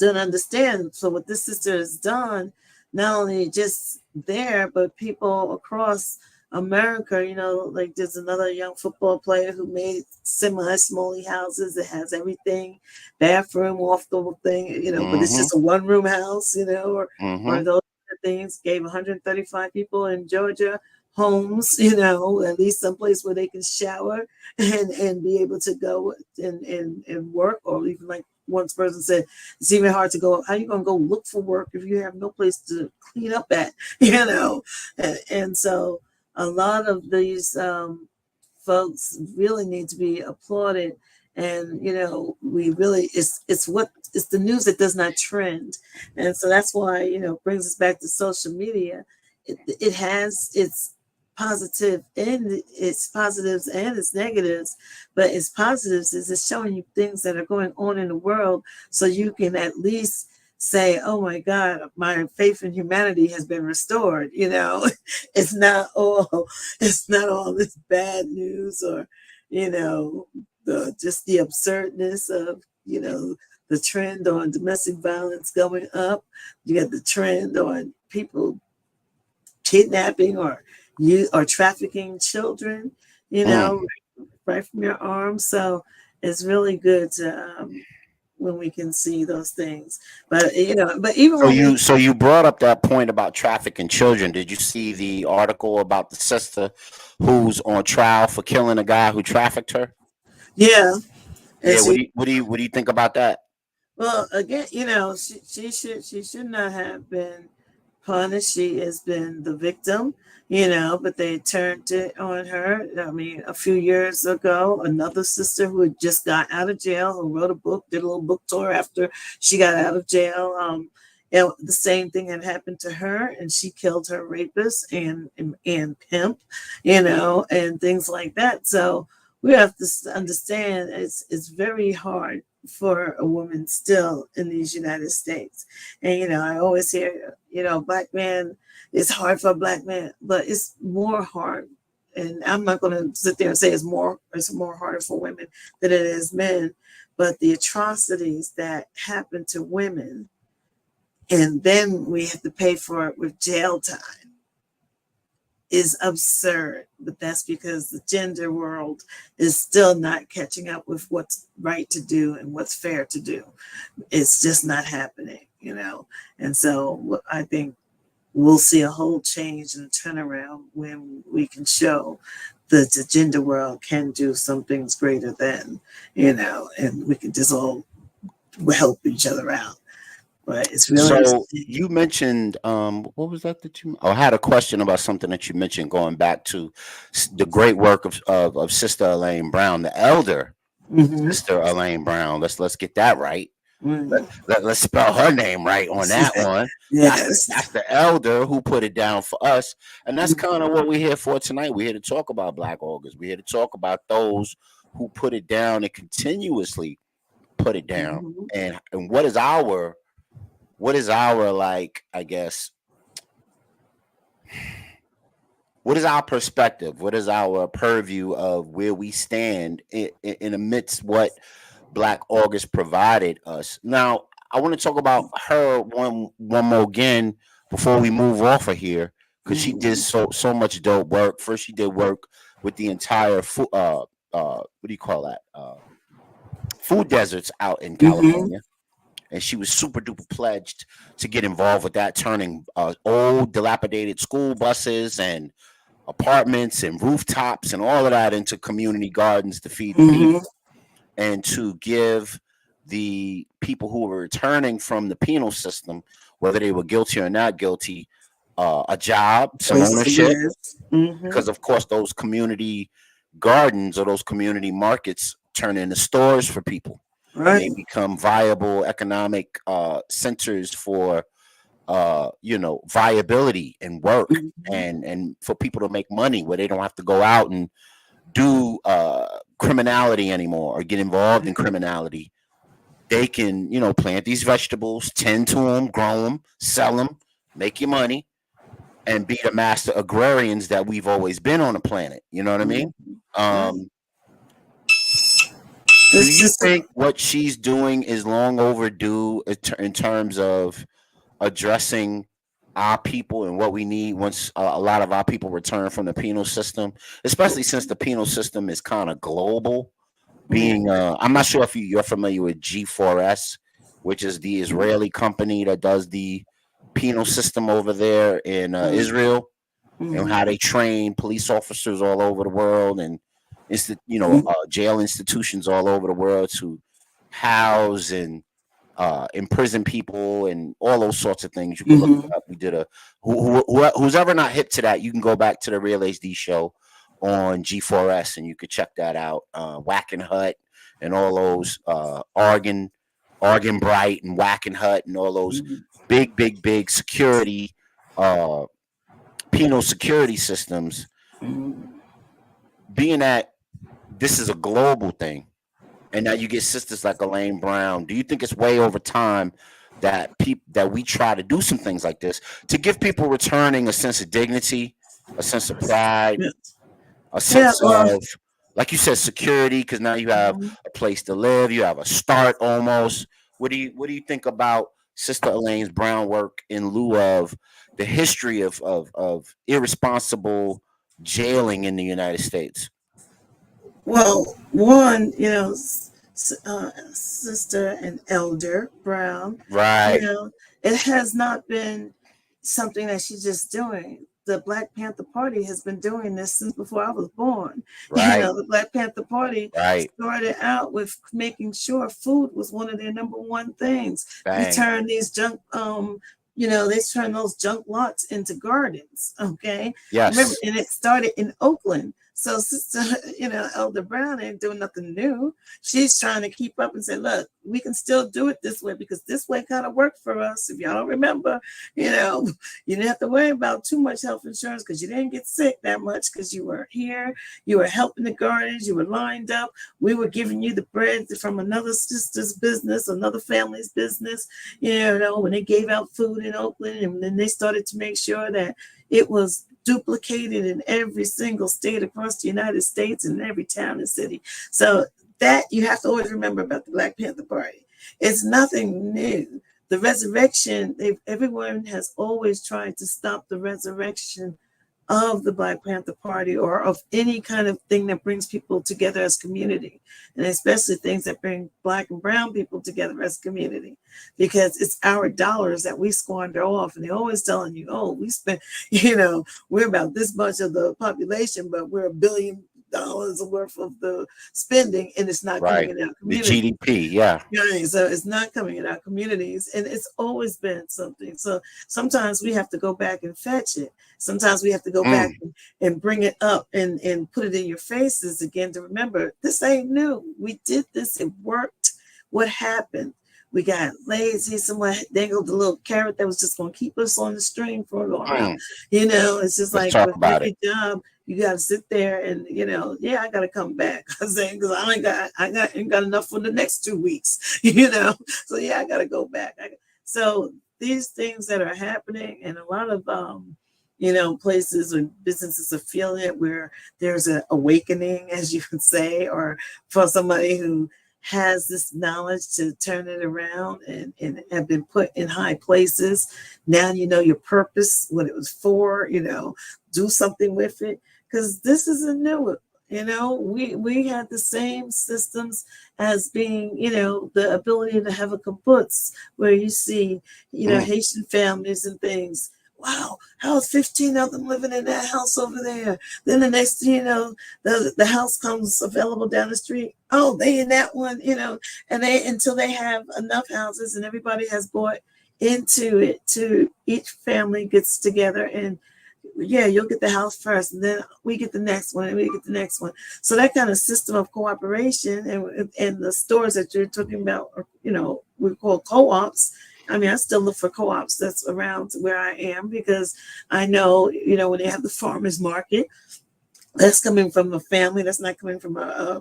don't understand. So what this sister has done, not only just there, but people across America, you know, like there's another young football player who made semi-small houses. It has everything, bathroom off the thing, you know, but it's just a 1-room house, you know, or those things. Gave 135 people in Georgia homes, you know, at least someplace where they can shower and be able to go and work, or even like one person said, it's even hard to go. How are you going to go look for work if you have no place to clean up at, you know? And so a lot of these folks really need to be applauded. And, you know, we really, it's the news that does not trend. And so that's why, you know, it brings us back to social media. It has its positive and its positives and its negatives, but its positives is it's showing you things that are going on in the world, so you can at least say, "Oh my God, my faith in humanity has been restored." It's not all this bad news, or the absurdness of the trend on domestic violence going up. You got the trend on people kidnapping or trafficking children, Mm. right from your arms. So it's really good to when we can see those things. But but even So when we you brought up that point about trafficking children. Did you see the article about the sister who's on trial for killing a guy who trafficked her? yeah, and Yeah. she What do you think about that? well again, she should not have been punished. She has been the victim, but they turned it on her. I mean, a few years ago, another sister who had just got out of jail, who wrote a book, did a little book tour after she got out of jail. The same thing had happened to her, and she killed her rapist and pimp, and things like that. So we have to understand it's very hard for a woman still in these United States. And I always hear, black man, it's hard for a black man, but it's more hard. And I'm not going to sit there and say it's more harder for women than it is men, but the atrocities that happen to women, and then we have to pay for it with jail time, is absurd. But that's because the gender world is still not catching up with what's right to do and what's fair to do. It's just not happening. And so I think we'll see a whole change and turnaround when we can show that the gender world can do some things greater than, and we can just all help each other out. But it's really So you mentioned what was that you? Oh, I had a question about something that you mentioned going back to the great work of Sister Elaine Brown, the elder Mhm. Sister Elaine Brown. Let's get that right. Mhm. Let's spell her name right on that one. Yes. That's the elder who put it down for us, and that's kind of what we're here for tonight. We're here to talk about Black August. We're here to talk about those who put it down and continuously put it down, Mhm. and what is our like, I guess, what is our perspective? What is our purview of where we stand in amidst what Black August provided us? Now, I want to talk about her one more again before we move off of here, because she did Mhm. so much dope work. First, she did work with the entire what do you call that? Food deserts out in Mhm. California, and she was super duper pledged to get involved with that, turning old dilapidated school buses and apartments and rooftops and all of that into community gardens to feed the Mhm. people and to give the people who were returning from the penal system, whether they were guilty or not guilty, a job, some Place to ownership, live. Mhm. because of course those community gardens or those community markets turn into stores for people, and they Right. become viable economic centers for viability and work, Mhm. and for people to make money where they don't have to go out and do criminality anymore or get involved in criminality. They can plant these vegetables, tend to them, grow them, sell them, make your money, and be the master agrarians that we've always been on the planet. You know what I mean? Mhm. Right. Um, do It's you just think what she's doing is long overdue in terms of addressing our people and what we need once a lot of our people return from the penal system, especially since the penal system is kind of global? Being, I'm not sure if you're familiar with G4S, which is the Israeli company that does the penal system over there in Israel, and how Mhm. they train police officers all over the world and jail institutions all over the world to house and imprison people and all those sorts of things. You can look Mhm. it up. We did who's ever not hip to that, you can go back to the Real HD show on G4S and you could check that out. Whacking Hut and all those Oregon Bright and Whacking Hut and all those Mhm. big security uh, penal security systems. Mhm. Being that this is a global thing, and now you get sisters like Elaine Brown, do you think it's way over time that we try to do some things like this to give people returning a sense of dignity, a sense of pride, Yeah. a Yeah, sense well, of, like you said, security, because now you have mhm. a place to live, you have a start almost. What do you think about Sister Elaine's Brown work in lieu of the history of irresponsible jailing in the United States? Well, one, Sister and Elder Brown, you Right, know, it has not been something that she's just doing. The Black Panther Party has been doing this since before I was born. right, The Black Panther Party right. started out with making sure food was one of their number one things. We Bang. turned these junk, they turned those junk lots into gardens. Okay. Remember, Yes. and it started in Oakland. So Sister, Elder Brown ain't doing nothing new. She's trying to keep up and say, look, we can still do it this way because this way kind of worked for us. If y'all don't remember, you didn't have to worry about too much health insurance because you didn't get sick that much because you were here. You were helping the gardens. You were lined up. We were giving you the bread from another sister's business, another family's business, when they gave out food in Oakland. And then they started to make sure that it was duplicated in every single state across the United States and every town and city. So that you have to always remember about the Black Panther Party. It's nothing new. The resurrection, everyone has always tried to stop the resurrection of the Black Panther Party or of any kind of thing that brings people together as community, and especially things that bring Black and brown people together as community, because it's our dollars that we squander off. And they're always telling you, oh, we spent, we're about this much of the population, but we're $1 billion worth of the spending, and it's not Right. coming in our The community. GDP, yeah. Right, so it's not coming in our communities, and it's always been something. So sometimes we have to go back and fetch it. Sometimes we have to go back and bring it up and put it in your faces again to remember this ain't new. We did this, it worked. What happened? We got lazy. Someone dangled the little carrot that was just going to keep us on the string for a while. It's just Let's like talk with about every job, you got to sit there and I got to come back because I ain't got enough for the next 2 weeks. So I got to go back. So these things that are happening, and a lot of places or businesses are feeling it, where there's an awakening, as you could say, or for somebody who has this knowledge to turn it around and have been put in high places. Now you know your purpose, what it was for, do something with it. Because this isn't new. We had the same systems as being, the ability to have a kibbutz, where you see, Haitian families and things. Wow, how's 15 of them living in that house over there? Then the next thing you know, the house comes available down the street. Oh, they in that one, and they until they have enough houses and everybody has bought into it, to each family gets together and you'll get the house first, and then we get the next one, and we get the next one. So that kind of system of cooperation, and the stores that you're talking about, we call co-ops. I mean, I still look for co-ops that's around where I am, because I know, when they have the farmers market, that's coming from a family. That's not coming from a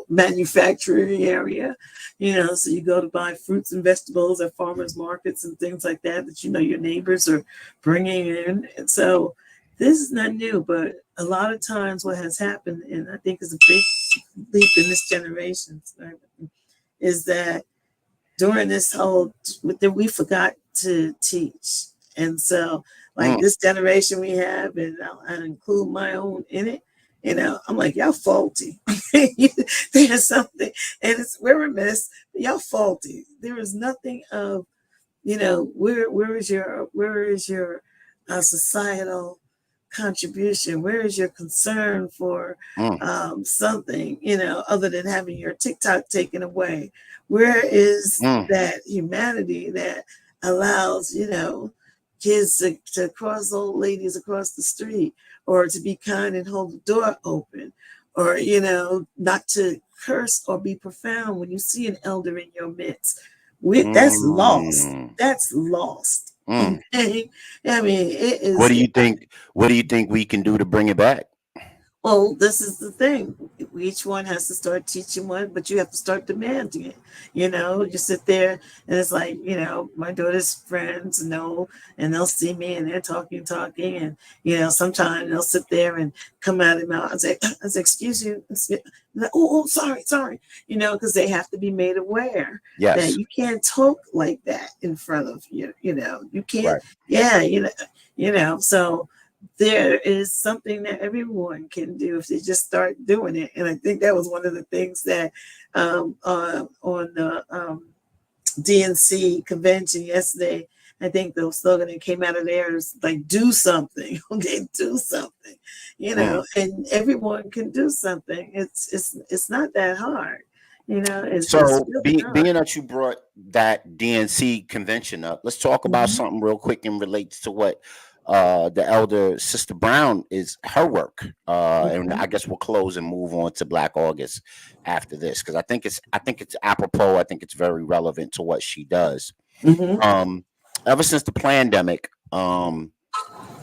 manufacturing area. So you go to buy fruits and vegetables at farmers markets and things like that your neighbors are bringing in. And so this is not new, but a lot of times what has happened, and I think is a big leap in this generation, is that during this whole, we forgot to teach. And so this generation we have, and I include my own in it, I'm like, y'all faulty. There's something, and we're remiss, y'all faulty. There is nothing of, where is your societal contribution? Where is your concern for something, other than having your TikTok taken away? Where is that humanity that allows, kids to cross old ladies across the street, or to be kind and hold the door open, or, not to curse or be profound when you see an elder in your midst? That's lost. That's lost. Okay? I mean, it is. What do you think we can do to bring it back? Well, this is the thing. Each one has to start teaching one, but you have to start demanding it. You sit there and it's like, my daughter's friends know, and they'll see me and they're talking. And, sometimes they'll sit there and come out of their mouth and say, excuse you. Like, oh, sorry. Because they have to be made aware that Yes. you can't talk like that in front of you. You can't. Right. Yeah. So there is something that everyone can do if they just start doing it. And I think that was one of the things that on the DNC convention yesterday, I think the slogan that came out of there is like, do something. Okay, do something, and everyone can do something. It's not that hard. It's So really not. being that you brought that DNC convention up, let's talk about Mhm. something real quick and relates to what the elder Sister Brown is her work. And Mhm. I guess we'll close and move on to Black August after this because I think it's apropos. I think it's very relevant to what she does. Mhm. Ever since the pandemic,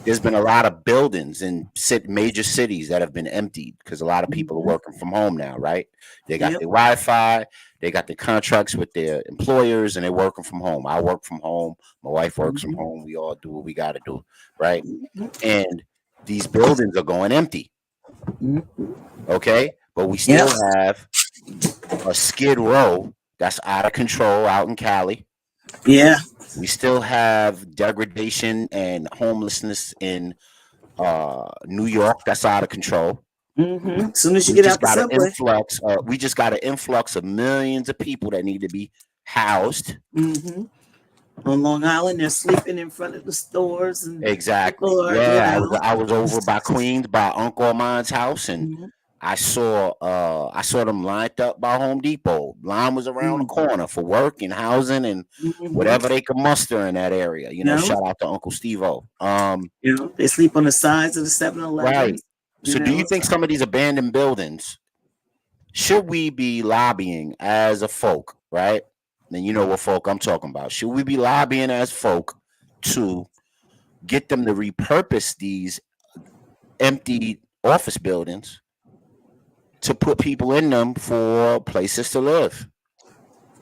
there's been a lot of buildings in major cities that have been emptied because a lot of people are Mhm. working from home now, right? They got Yep. their Wi-Fi, they got their contracts with their employers, and they're working from home. I work from home. My wife works from Mhm. home. We all do what we got to do, right? Mhm. And these buildings are going empty, Mhm. okay? But we Yep. still have a Skid Row that's out of control out in Cali. Yeah. We still have degradation and homelessness in New York that's out of control. As soon as you We get just out the got an subway. influx. We just got an influx of millions of people that need to be housed. Hmm. On Long Island, they're sleeping in front of the stores, and Exactly. people are, Yeah, I was over by Queens by Uncle Armand's house, and Mhm. I saw them lined up by Home Depot. Line was around the Mhm. corner for work and housing and Mhm. whatever they could muster in that area. No, Shout out to Uncle Steve-O. they sleep on the sides of the Right. 7-Elevens. So do you think So some of these abandoned buildings should we be lobbying as a folk, right? And you know what folk I'm talking about. Should we be lobbying as folk to get them to repurpose these empty office buildings to put people in them for places to live?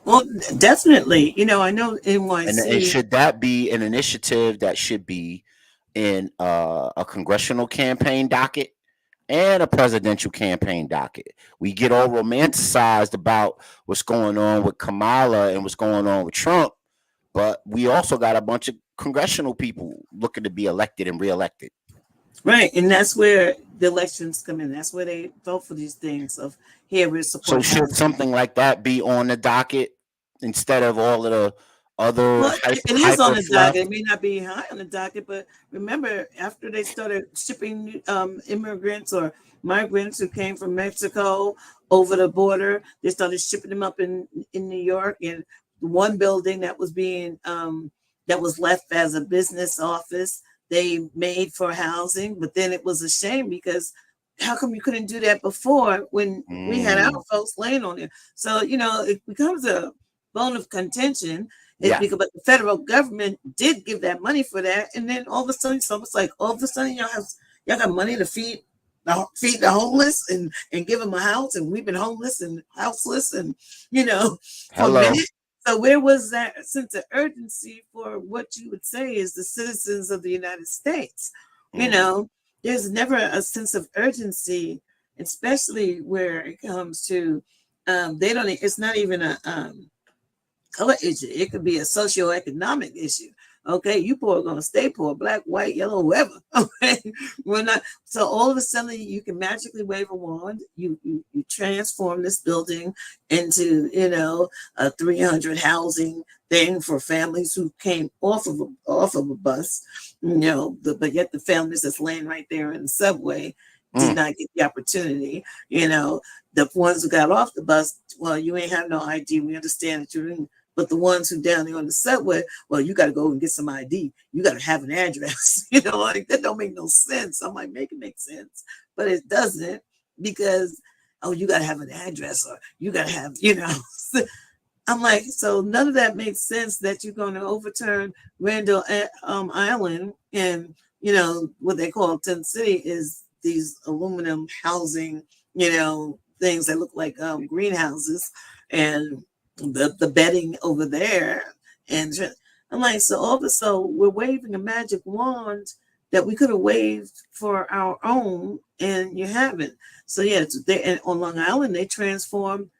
well, definitely. I know And NYC. should that be an initiative that should be in a congressional campaign docket and a presidential campaign docket? We get all romanticized about what's going on with Kamala and what's going on with Trump, but we also got a bunch of congressional people looking to be elected and reelected. Right, and that's where the elections come in. That's where they vote for these things of, here we So support should housing. something like that be on the docket instead of all of the other Well, it is on hyper the fluff? docket. It may not be high on the docket, but remember, after they started shipping immigrants or migrants who came from Mexico over the border, they started shipping them up in New York. And one building that was being that was left as a business office, they made for housing. But then it was a shame because how come you couldn't do that before when we had our Mm, folks laying on there? So it becomes a bone of contention. It's yeah. because, but the federal government did give that money for that, and then all of a sudden, so it's like all of a sudden y'all got money to feed the homeless and give them a house, and we've been homeless and houseless, and for a Hello. minute. So where was that sense of urgency for what you would say is the citizens of the United States? Mm, There's never a sense of urgency, especially where it comes to they don't. It's not even a color issue. It could be a socioeconomic issue. Okay, you poor are gonna stay poor, black, white, yellow, whoever. Okay, we're not. So all of a sudden, you can magically wave a wand. You transform this building into a 300 housing thing for families who came off of a bus. But yet the families that's laying right there in the subway did mm. not get the opportunity. The ones who got off the bus, well, you ain't have no ID. We understand that you're in. But the ones who down there on the subway, well, you got to go and get some ID. You got to have an address. Like that don't make no sense. I'm like, make it make sense, but it doesn't because you got to have an address or you got to have. I'm like, so none of that makes sense that you're going to overturn Randall Island and what they call Tent City is these aluminum housing, things that look like greenhouses, and the bedding over there. And I'm like, so we're waving a magic wand that we could have waved for our own, and you haven't. So yeah, and on Long Island, they transformed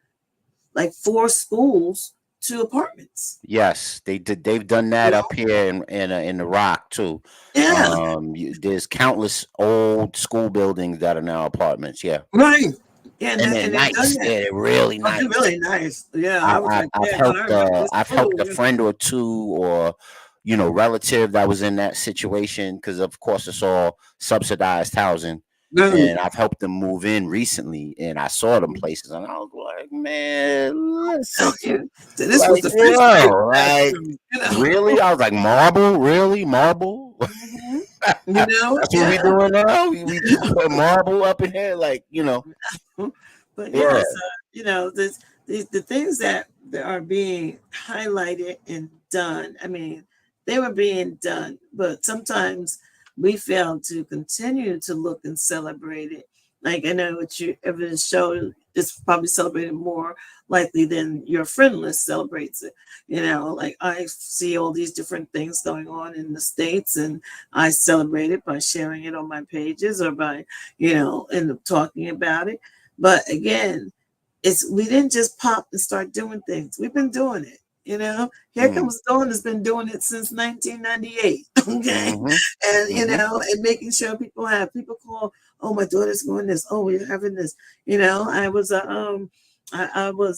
like 4 schools to apartments. Yes, they did. They've done that up here in the Rock too. Yeah. There's countless old school buildings that are now apartments. Yeah, Right. Yeah, and they're nice. Yeah, they're really Oh, nice. they're really nice. Yeah, I was like, I've man, when I remember this I've helped school, a friend or two, or relative that was in that situation, because of course it's all subsidized housing. And I've helped them move in recently, and I saw them places, and I was like, man, listen, this was the first like, really? I was like, marble, really, marble? That's what we doing now. We put marble up in here, like, But yeah, so, the things that are being highlighted and done. I mean, they were being done, but sometimes we fail to continue to look and celebrate it. Like, I know what you ever show is probably celebrated more likely than your friend list celebrates it. Like, I see all these different things going on in the States, and I celebrate it by sharing it on my pages, or by, and talking about it. But again, we didn't just pop and start doing things. We've been doing it. Here Comes Dawn has been doing it since 1998. Okay. And, and making sure people call, oh, my daughter's going this. Oh, we're having this. I was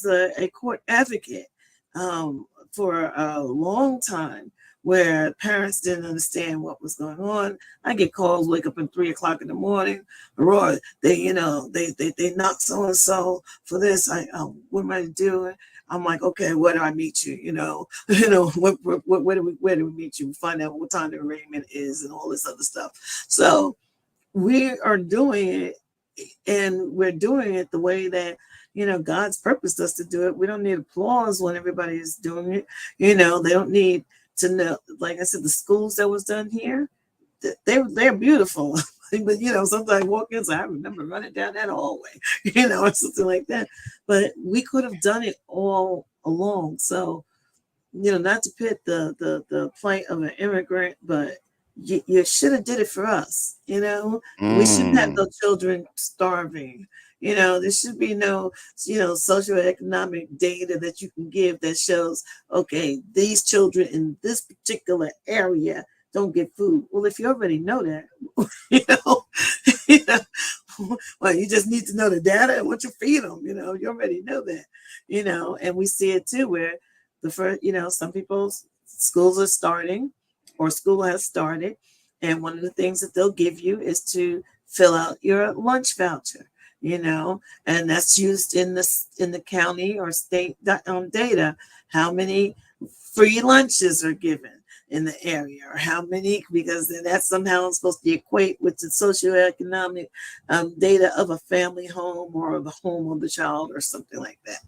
a court advocate for a long time, where parents didn't understand what was going on. I get calls, wake up at 3:00 in the morning, Roy, they knocked so-and-so for this. What am I doing? I'm like, okay, where do I meet you? Where do we meet you? We find out what time the arraignment is and all this other stuff. So we are doing it, and we're doing it the way that, God's purposed us to do it. We don't need applause when everybody is doing it. They don't need to know. Like I said, the schools that was done here, they're beautiful. But sometimes I walk in, so I remember running down that hallway, or something like that. But we could have done it all along. So, not to pit the plight of an immigrant, but you should have did it for us. We shouldn't have no children starving. There should be no, socioeconomic data that you can give that shows, okay, these children in this particular area don't get food. Well, if you already know that, well, you just need to know the data and what you feed them. You already know that. And we see it too, where the first, some people's schools are starting, or school has started, and one of the things that they'll give you is to fill out your lunch voucher. And that's used in the county or state data. How many free lunches are given in the area, or how many, because then that's somehow supposed to equate with the socioeconomic data of a family home, or the home of the child, or something like that.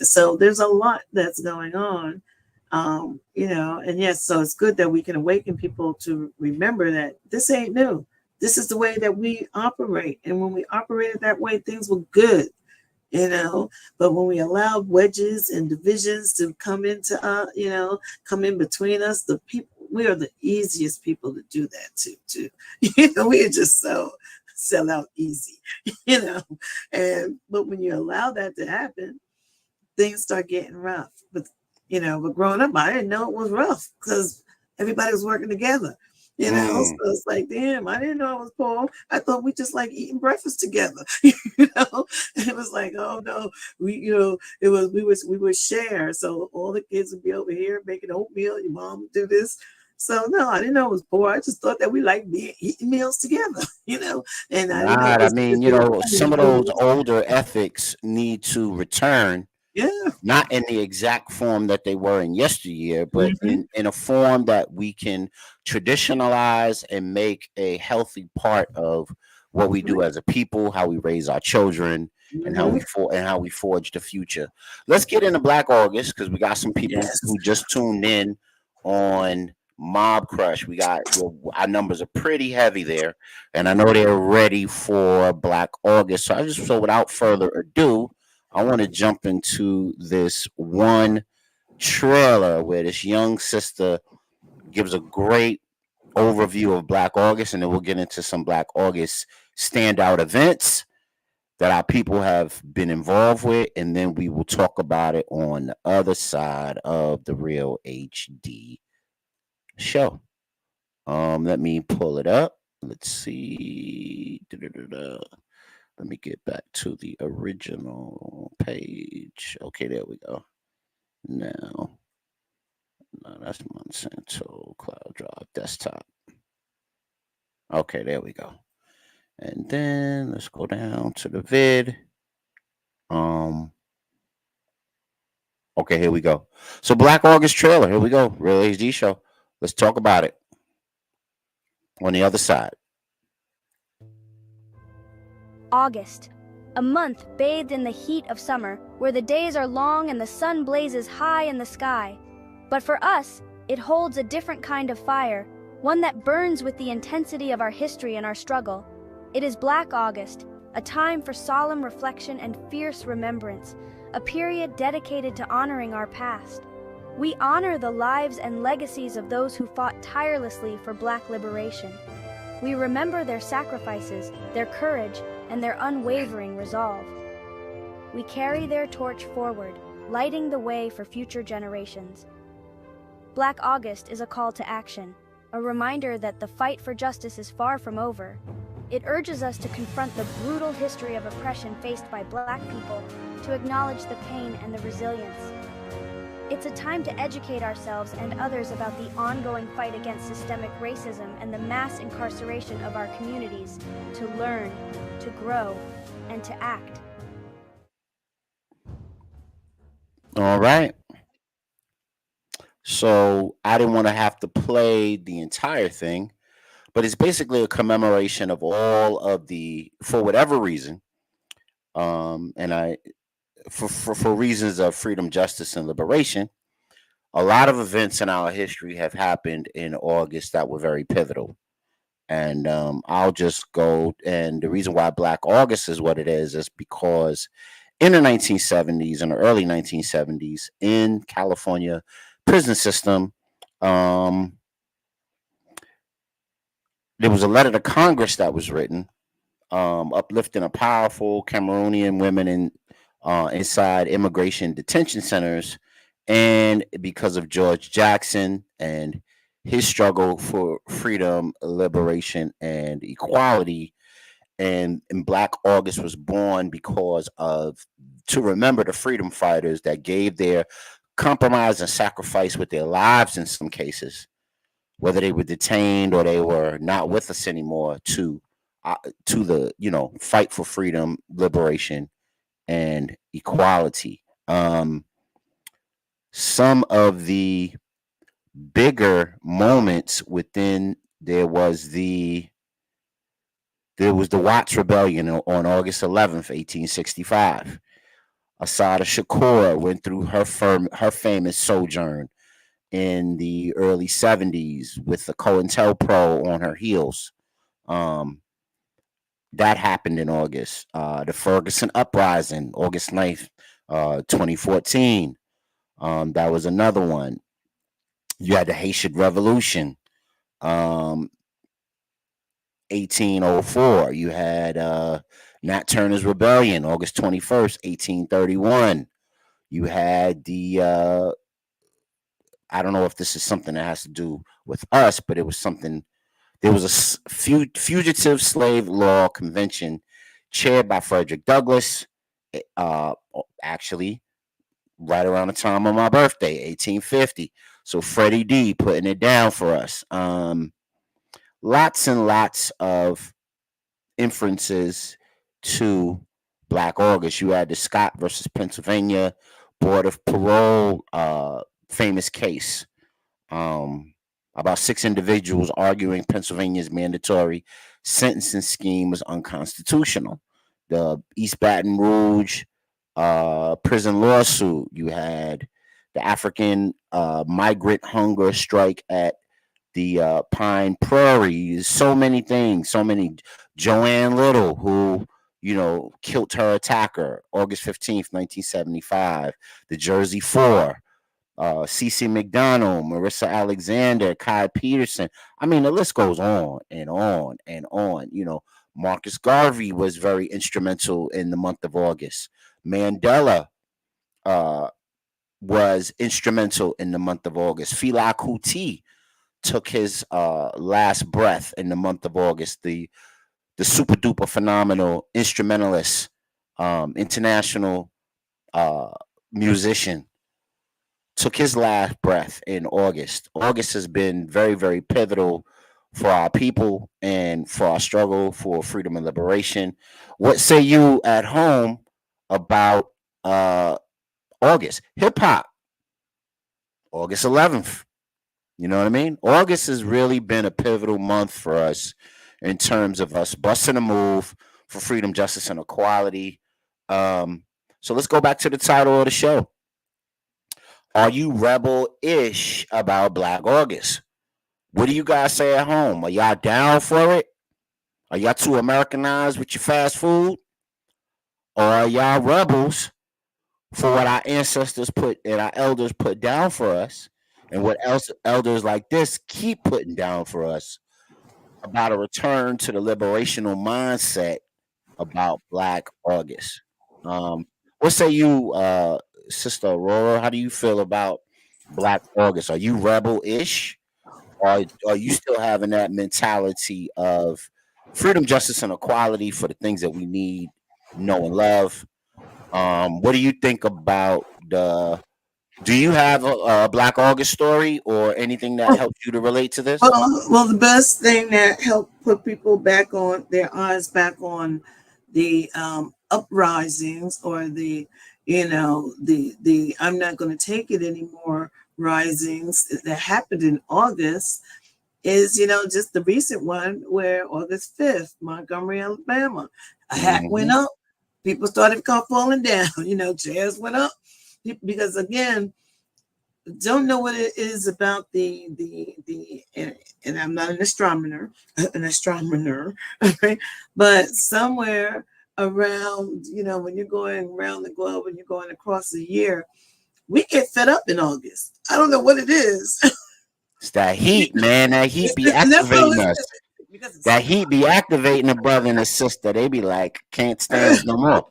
So there's a lot that's going on, and yes, so it's good that we can awaken people to remember that this ain't new. This is the way that we operate. And when we operated that way, things were good, but when we allow wedges and divisions to come into, come in between us, we are the easiest people to do that too. We are just so sell out easy, but when you allow that to happen, things start getting rough. But growing up, I didn't know it was rough, because everybody was working together. So it's like, damn, I didn't know I was poor. I thought we just like eating breakfast together. It was like, oh no, we would share. So all the kids would be over here making oatmeal. Your mom would do this. So no, I didn't know it was poor. I just thought that we liked eating meals together. And I mean, some of those older ethics need to return. Yeah. Not in the exact form that they were in yesteryear, but in a form that we can traditionalize and make a healthy part of what we do as a people, how we raise our children, and how we forge the future. Let's get into Black August, because we got some people who just tuned in on Mob Crush. We got our numbers are pretty heavy there, and I know they're ready for Black August. So without further ado, I want to jump into this one trailer where this young sister gives a great overview of Black August, and then we'll get into some Black August standout events that our people have been involved with, and then we will talk about it on the other side of the Real HD show. Let me pull it up. Let's see. Da-da-da-da. Let me get back to the original page. Okay, there we go. Now, no, that's Monsanto Cloud Drive desktop. Okay, there we go. And then let's go down to the vid. Okay, here we go. So Black August trailer. Here we go. Real HD show. Let's talk about it on the other side. August, a month bathed in the heat of summer, where the days are long and the sun blazes high in the sky. But for us, it holds a different kind of fire, one that burns with the intensity of our history and our struggle. It is Black August, a time for solemn reflection and fierce remembrance, a period dedicated to honoring our past. We honor the lives and legacies of those who fought tirelessly for Black liberation. We remember their sacrifices, their courage, and their unwavering resolve. We carry their torch forward, lighting the way for future generations. Black August is a call to action, a reminder that the fight for justice is far from over. It urges us to confront the brutal history of oppression faced by Black people, to acknowledge the pain and the resilience. It's a time to educate ourselves and others about the ongoing fight against systemic racism and the mass incarceration of our communities, to learn, to grow, and to act. All right. So I didn't want to have to play the entire thing, but it's basically a commemoration of all of the, for whatever reason, and I, for reasons of freedom, justice, and liberation, a lot of events in our history have happened in August that were very pivotal. And I'll just go. And the reason why Black August is what it is because in the 1970s, in the early 1970s, in California prison system, there was a letter to Congress that was written, uplifting a powerful Cameroonian women inside immigration detention centers, and because of George Jackson and his struggle for freedom, liberation, and equality. And Black August was born because of, to remember the freedom fighters that gave their compromise and sacrifice with their lives in some cases, whether they were detained or they were not with us anymore, to the fight for freedom, liberation, and equality. Some of the bigger moments within there was the Watts Rebellion on August 11th, 1865. Assata Shakur went through her famous sojourn in the early 70s with the COINTELPRO on her heels. That happened in August. The Ferguson Uprising, August 9th, 2014. That was another one. You had the Haitian Revolution, 1804. You had Nat Turner's Rebellion, August 21st, 1831. You had the, I don't know if this is something that has to do with us, but it was something, there was a fugitive slave law convention chaired by Frederick Douglass, actually, right around the time of my birthday, 1850. So Freddie D putting it down for us. Lots and lots of inferences to Black August. You had the Scott versus Pennsylvania Board of Parole famous case. About 6 individuals arguing Pennsylvania's mandatory sentencing scheme was unconstitutional. The East Baton Rouge prison lawsuit. You had the African migrant hunger strike at the Pine Prairie, so many things, so many. Joanne Little, who, you know, killed her attacker, August 15th, 1975. The Jersey Four, CC McDonald, Marissa Alexander, Kai Peterson. I mean, the list goes on and on and on. You know, Marcus Garvey was very instrumental in the month of August. Mandela uh, was instrumental in the month of August. Fela Kuti took his last breath in the month of August. The super duper phenomenal instrumentalist, international musician, took his last breath in August. August has been very, very pivotal for our people and for our struggle for freedom and liberation. What say you at home about August? Hip hop, August 11th. You know what I mean? August has really been a pivotal month for us in terms of us busting a move for freedom, justice, and equality. So let's go back to the title of the show. Are you rebel-ish about Black August? What do you guys say at home? Are y'all down for it? Are y'all too Americanized with your fast food? Or are y'all rebels for what our ancestors put and our elders put down for us, and what else elders like this keep putting down for us, about a return to the liberational mindset about Black August? What say you, Sister Aurora? How do you feel about Black August? Are you rebel-ish? Or are you still having that mentality of freedom, justice, and equality for the things that we need, know, and love? What do you think about do you have a Black August story or anything that helps you to relate to this? Well, the best thing that helped put people back on their eyes back on the uprisings, or the, you know, the I'm not going to take it anymore risings that happened in August, is, you know, just the recent one where August 5th, Montgomery, Alabama, a hat went up, people started falling down, you know, chairs went up, because again, don't know what it is about the and I'm not an astronomer, okay? But somewhere around, you know, when you're going around the globe and you're going across the year, we get fed up in August. I don't know what it is. It's that heat, man. That heat be And that's all activating it us. is, because it's That heat be activating a brother and a sister. They be like, can't stand no more.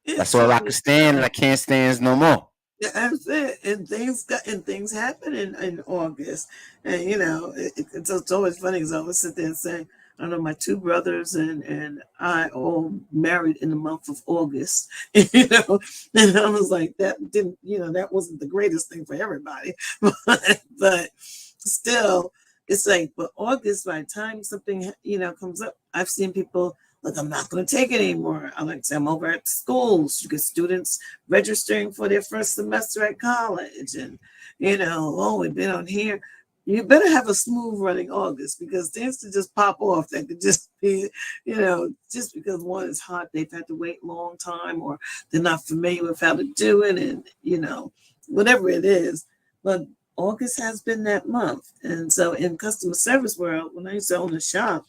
That's all I can stand, and I can't stand no more. Yeah, that's it. And things happen in August, and you know, it's always funny because I always sit there and say, I know my two brothers and I all married in the month of August, you know, and I was like, that didn't, you know, that wasn't the greatest thing for everybody, but still, it's like, but August, by the time something, you know, comes up, I've seen people, look, I'm not going to take it anymore. I like to say, I'm over at schools. You get students registering for their first semester at college. And, you know, oh, we've been on here. You better have a smooth running August, because things to just pop off that could just be, you know, just because one is hot, they've had to wait a long time, or they're not familiar with how to do it. And, you know, whatever it is. But August has been that month. And so in customer service world, when I used to own a shop,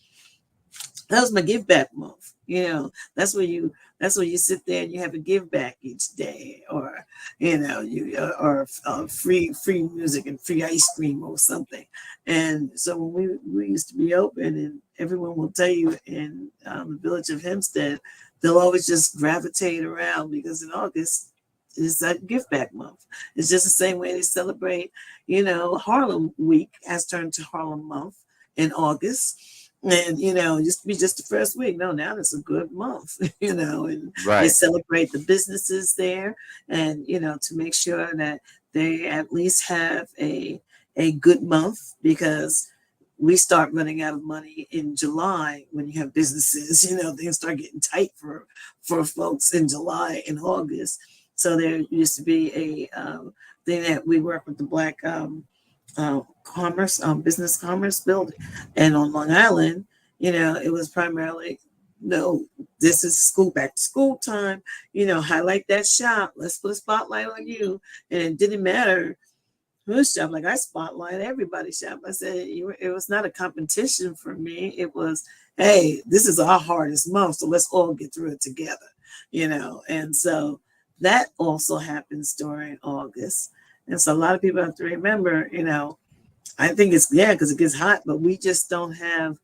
that was my give back month. You know, that's where you sit there and you have a give back each day, or, you know, you or free music and free ice cream or something. And so when we used to be open, and everyone will tell you in the village of Hempstead, they'll always just gravitate around, because in August is that give back month. It's just the same way they celebrate, you know, Harlem Week has turned to Harlem Month in August. And, you know, used to be just the first week. No, now it's a good month, you know, and they celebrate the businesses there, and, you know, to make sure that they at least have a good month, because we start running out of money in July. When you have businesses, you know, things start getting tight for folks in July and August. So there used to be a thing that we work with the Black business commerce building, and on Long Island, you know, it was primarily, no, this is back to school time, you know, highlight that shop, let's put a spotlight on you. And it didn't matter whose shop? Like I spotlight everybody's shop. I said it was not a competition for me. It was, hey, this is our hardest month, so let's all get through it together, And so that also happens during August. And so a lot of people have to remember, I think it's because it gets hot, but we just don't have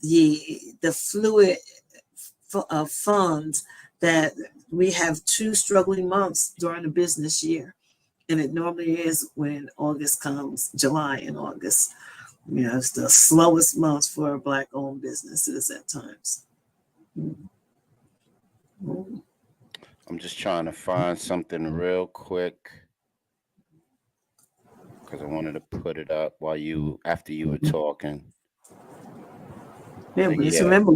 the fluid funds that we have 2 struggling months during the business year. And it normally is when August comes, July and August. It's the slowest months for Black-owned businesses at times. I'm just trying to find something real quick because I wanted to put it up after you were talking. Yeah, but just remember,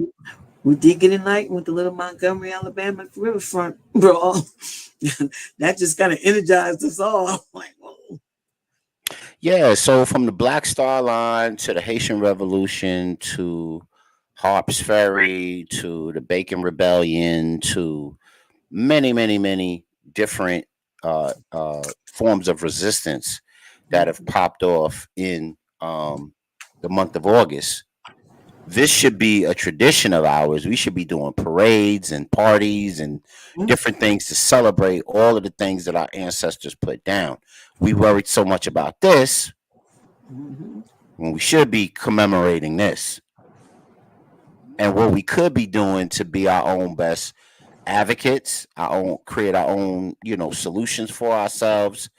we did get in night with the little Montgomery, Alabama riverfront brawl. That just kind of energized us all. Like, whoa. Yeah, so from the Black Star Line to the Haitian Revolution to Harp's Ferry to the Bacon Rebellion to many, many, many different forms of resistance that have popped off in the month of August. This should be a tradition of ours. We should be doing parades and parties and different things to celebrate all of the things that our ancestors put down. We worried so much about this when we should be commemorating this. And what we could be doing to be our own best advocates, create our own, solutions for ourselves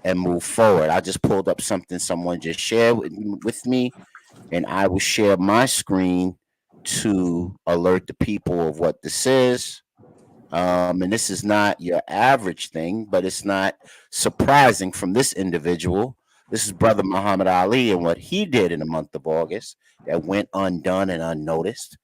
and move forward. I just pulled up something someone just shared with me, and I will share my screen to alert the people of what this is. And this is not your average thing, but it's not surprising from this individual. This is Brother Muhammad Ali and what he did in the month of August that went undone and unnoticed.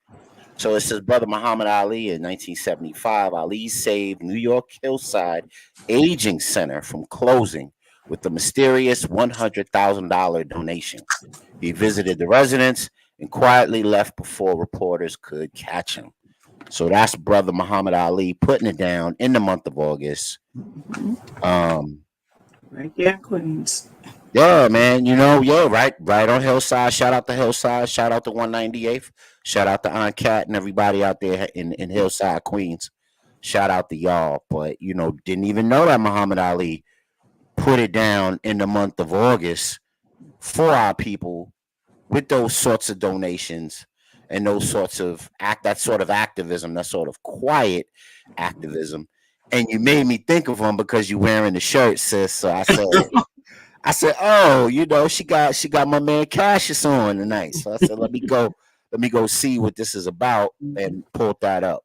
So it says Brother Muhammad Ali in 1975, Ali saved New York Hillside Aging Center from closing with a mysterious $100,000 donation. He visited the residents and quietly left before reporters could catch him. So that's Brother Muhammad Ali putting it down in the month of August. Right there in Queens. Yeah, man. Right on Hillside. Shout out to Hillside. Shout out to 198th. Shout out to Aunt Cat and everybody out there in Hillside, Queens. Shout out to y'all. But, didn't even know that Muhammad Ali put it down in the month of August for our people with those sorts of donations and those sorts of that sort of activism, that sort of quiet activism. And you made me think of him because you're wearing the shirt, sis. So I said, oh, she got my man Cassius on tonight. So I said, let me go see what this is about and pull that up.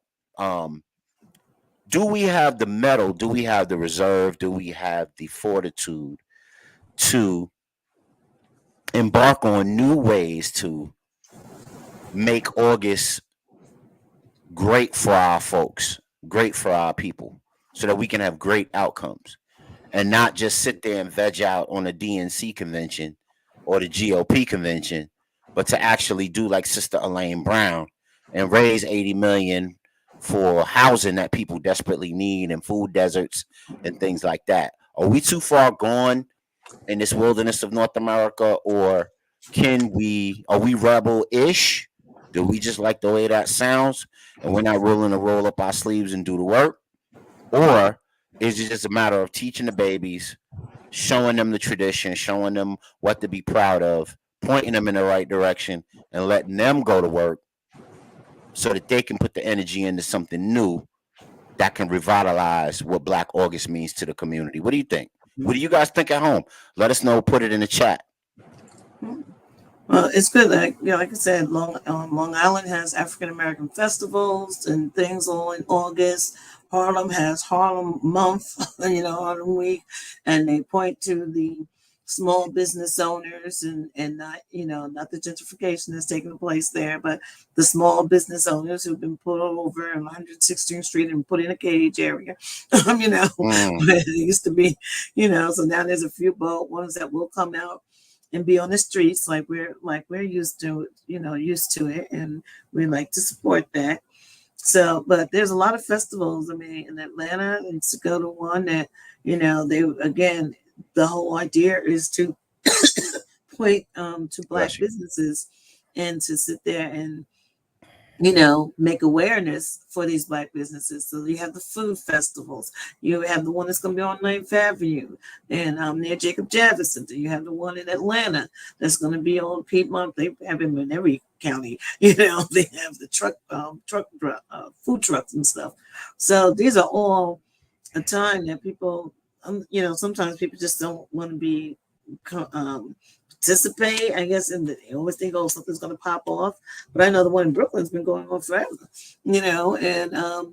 Do we have the mettle? Do we have the reserve? Do we have the fortitude to embark on new ways to make August great for our folks, great for our people, so that we can have great outcomes and not just sit there and veg out on a DNC convention or the GOP convention, but to actually do like Sister Elaine Brown and raise $80 million for housing that people desperately need and food deserts and things like that. Are we too far gone in this wilderness of North America, or are we rebel-ish? Do we just like the way that sounds and we're not willing to roll up our sleeves and do the work? Or is it just a matter of teaching the babies, showing them the tradition, showing them what to be proud of, pointing them in the right direction, and letting them go to work so that they can put the energy into something new that can revitalize what Black August means to the community? What do you think? What do you guys think at home? Let us know. Put it in the chat. Well, it's good. Like I said, Long Island has African American festivals and things all in August. Harlem has Harlem Month, Harlem Week, and they point to the small business owners and not the gentrification that's taking place there, but the small business owners who've been put over in 116th Street and put in a cage area. It used to be, so now there's a few bold ones that will come out and be on the streets like we're used to it, and we like to support that. So, but there's a lot of festivals. I mean, in Atlanta, I used to go to one that, the whole idea is to point to Black Bless you. businesses and to sit there and make awareness for these Black businesses. So you have the food festivals. You have the one that's going to be on 9th Avenue and near Jacob Javits Center. You have the one in Atlanta that's going to be on Piedmont. They have them in every county. They have the food trucks and stuff. So these are all a time that people, sometimes people just don't want to be participate, I guess, and they always think, oh, something's going to pop off. But I know the one in Brooklyn's been going on forever, and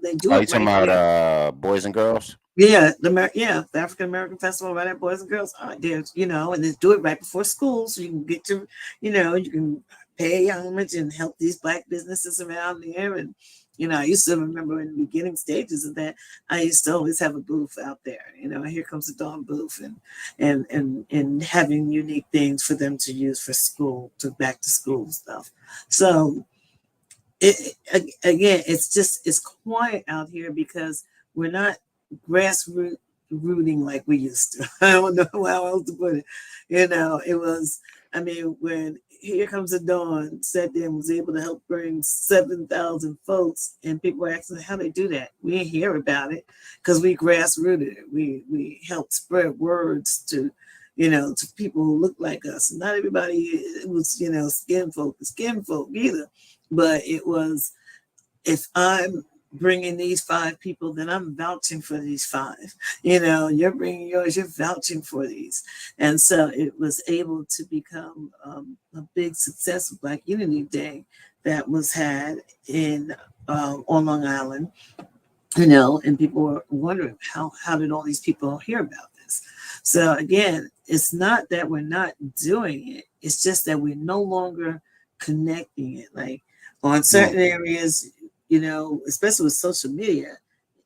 they do Are you it talking right there. about Boys and Girls? Yeah, the African American Festival right at Boys and Girls. There's, and they do it right before school, so you can get to, you can pay homage and help these Black businesses around there. And I used to remember in the beginning stages of that, I used to always have a booth out there. Here comes the Dawn booth, and having unique things for them to use for school, to back to school stuff. So it's quiet out here because we're not grassroots rooting like we used to. I don't know how else to put it. It was, when Here Comes the Dawn sat there and was able to help bring 7,000 folks, and people were asking how they do that. We didn't hear about it because we grassrooted it. We helped spread words to people who look like us. And not everybody was, skin folk either. But it was, if I'm bringing these 5 people, then I'm vouching for these 5. You're bringing yours, you're vouching for these. And so it was able to become a big success of Black Unity Day that was had on Long Island, and people were wondering how did all these people hear about this? So again, it's not that we're not doing it, it's just that we're no longer connecting it. Like on certain areas, especially with social media,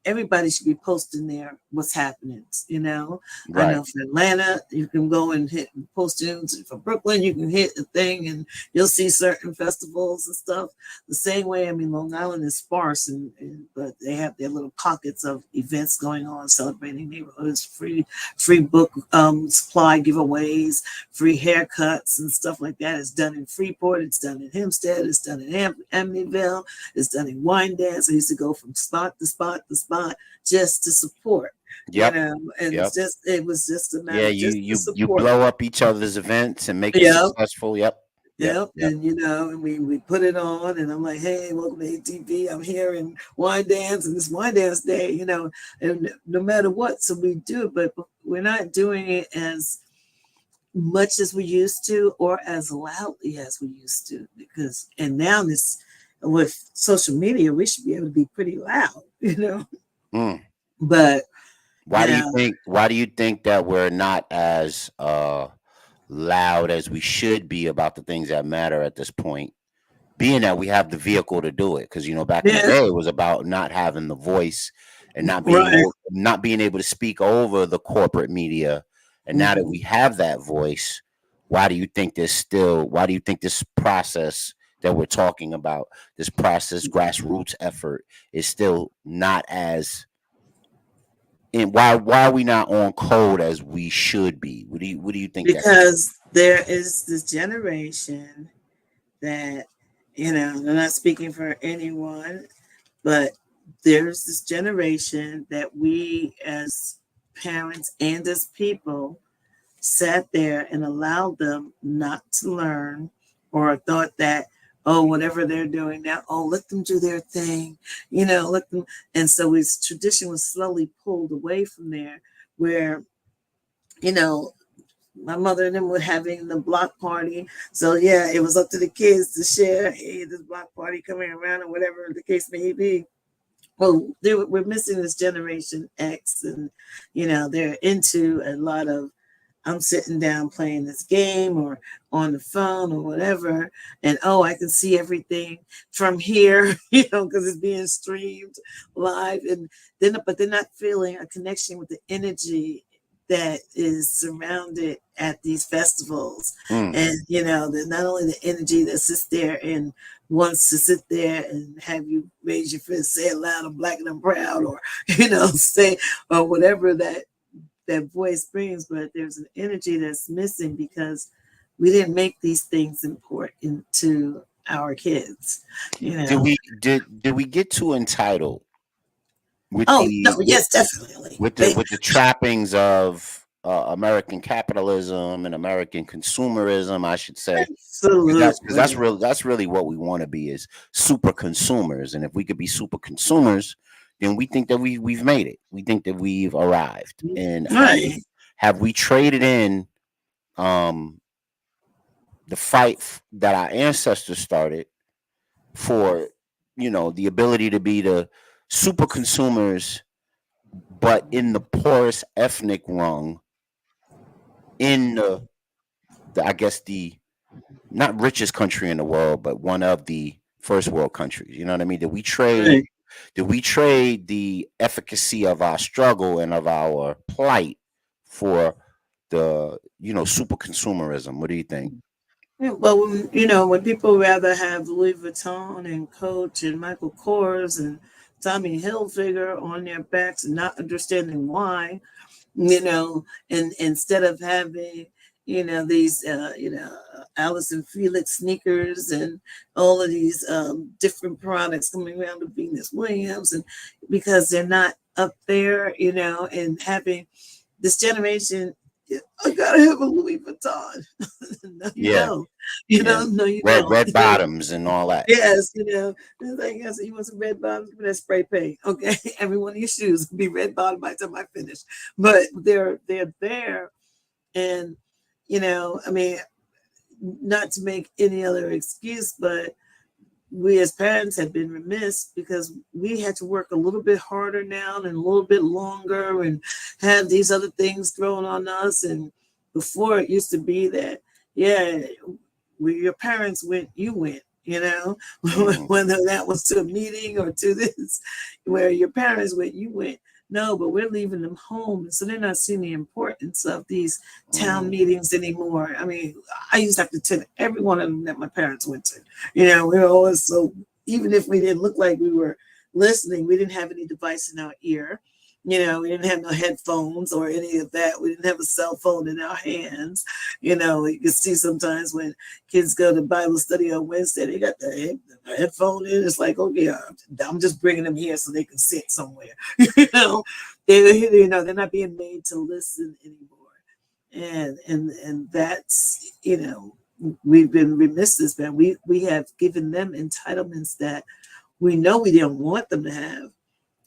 everybody should be posting there what's happening. Right. I know for Atlanta, you can go and hit postings. For Brooklyn, you can hit the thing and you'll see certain festivals and stuff. The same way, Long Island is sparse, but they have their little pockets of events going on, celebrating neighborhoods, free book supply giveaways, free haircuts and stuff like that. It's done in Freeport, it's done in Hempstead, it's done in Amityville, it's done in Wyandanch. I used to go from spot to spot to spot just to support. Yep. And Yep. it was just a matter Yeah, of you just to you support. blow up each other's events and make it Yep. successful. Yep. Yep. And and we put it on, and I'm like, hey, welcome to ATV. I'm here in Wyandanch, and it's Wyandanch Day, and no matter what, so we do it, but we're not doing it as much as we used to or as loudly as we used to, and now with social media, we should be able to be pretty loud, Mm. But Why do you think that we're not as loud as we should be about the things that matter at this point? Being that we have the vehicle to do it, because back in the day it was about not having the voice and not being able to speak over the corporate media. And now that we have that voice, why do you think this process that we're talking about, this process, grassroots effort, is still not as, and why are we not on code as we should be? What do you think? Because there is this generation that, I'm not speaking for anyone, but there's this generation that we as parents and as people sat there and allowed them not to learn, or thought that, oh, whatever they're doing now, oh, let them do their thing, let them. And so his tradition was slowly pulled away from there, where, my mother and them were having the block party. So yeah, it was up to the kids to share, hey, this block party coming around, or whatever the case may be. Well, we're missing this Generation X, and they're into a lot of, I'm sitting down playing this game or on the phone or whatever, and oh, I can see everything from here, because it's being streamed live, but they're not feeling a connection with the energy that is surrounded at these festivals. And there's not only the energy that sits there and wants to sit there and have you raise your fist, say it loud, I'm Black and I'm proud, or say, or whatever that that voice brings, but there's an energy that's missing because we didn't make these things important to our kids. You Did know. we get too entitled with Oh the no, yes, definitely. with the trappings of American capitalism and American consumerism, I should say? Because Absolutely. that's really what we want to be, is super consumers. And if we could be super consumers, then we think that we've made it. We think that we've arrived. And Right. have we traded in um the fight that our ancestors started for, the ability to be the super consumers, but in the poorest ethnic rung, in the I guess the not richest country in the world, but one of the first world countries. You know what I mean? Right. Did we trade the efficacy of our struggle and of our plight for the super consumerism? What do you think? Yeah, well, when people rather have Louis Vuitton and Coach and Michael Kors and Tommy Hilfiger on their backs and not understanding why, and instead of having, these, Allison Felix sneakers and all of these different products coming around to Venus Williams, and because they're not up there, and having this generation, I gotta have a Louis Vuitton. No, you Yeah, don't. yeah. No, you Red don't. red bottoms and all that. Yes, it's like, yes, you want some red bottoms, give me that spray paint. Okay. Every one of your shoes will be red bottom by the time I finish. But they're there. And, I mean, not to make any other excuse, but we as parents have been remiss because we had to work a little bit harder now and a little bit longer and have these other things thrown on us. And before, it used to be that, yeah, where your parents went, you went, whether that was to a meeting or to this, where your parents went, you went. No, but we're leaving them home. And so they're not seeing the importance of these town meetings anymore. I mean, I used to have to attend every one of them that my parents went to. We were always so, even if we didn't look like we were listening, we didn't have any device in our ear. We didn't have no headphones or any of that. We didn't have a cell phone in our hands. You can see sometimes when kids go to Bible study on Wednesday, they got the headphone in. It's like, okay, I'm just bringing them here so they can sit somewhere. They're not being made to listen anymore. And that's, we've been remiss as man. We have given them entitlements that we know we didn't want them to have,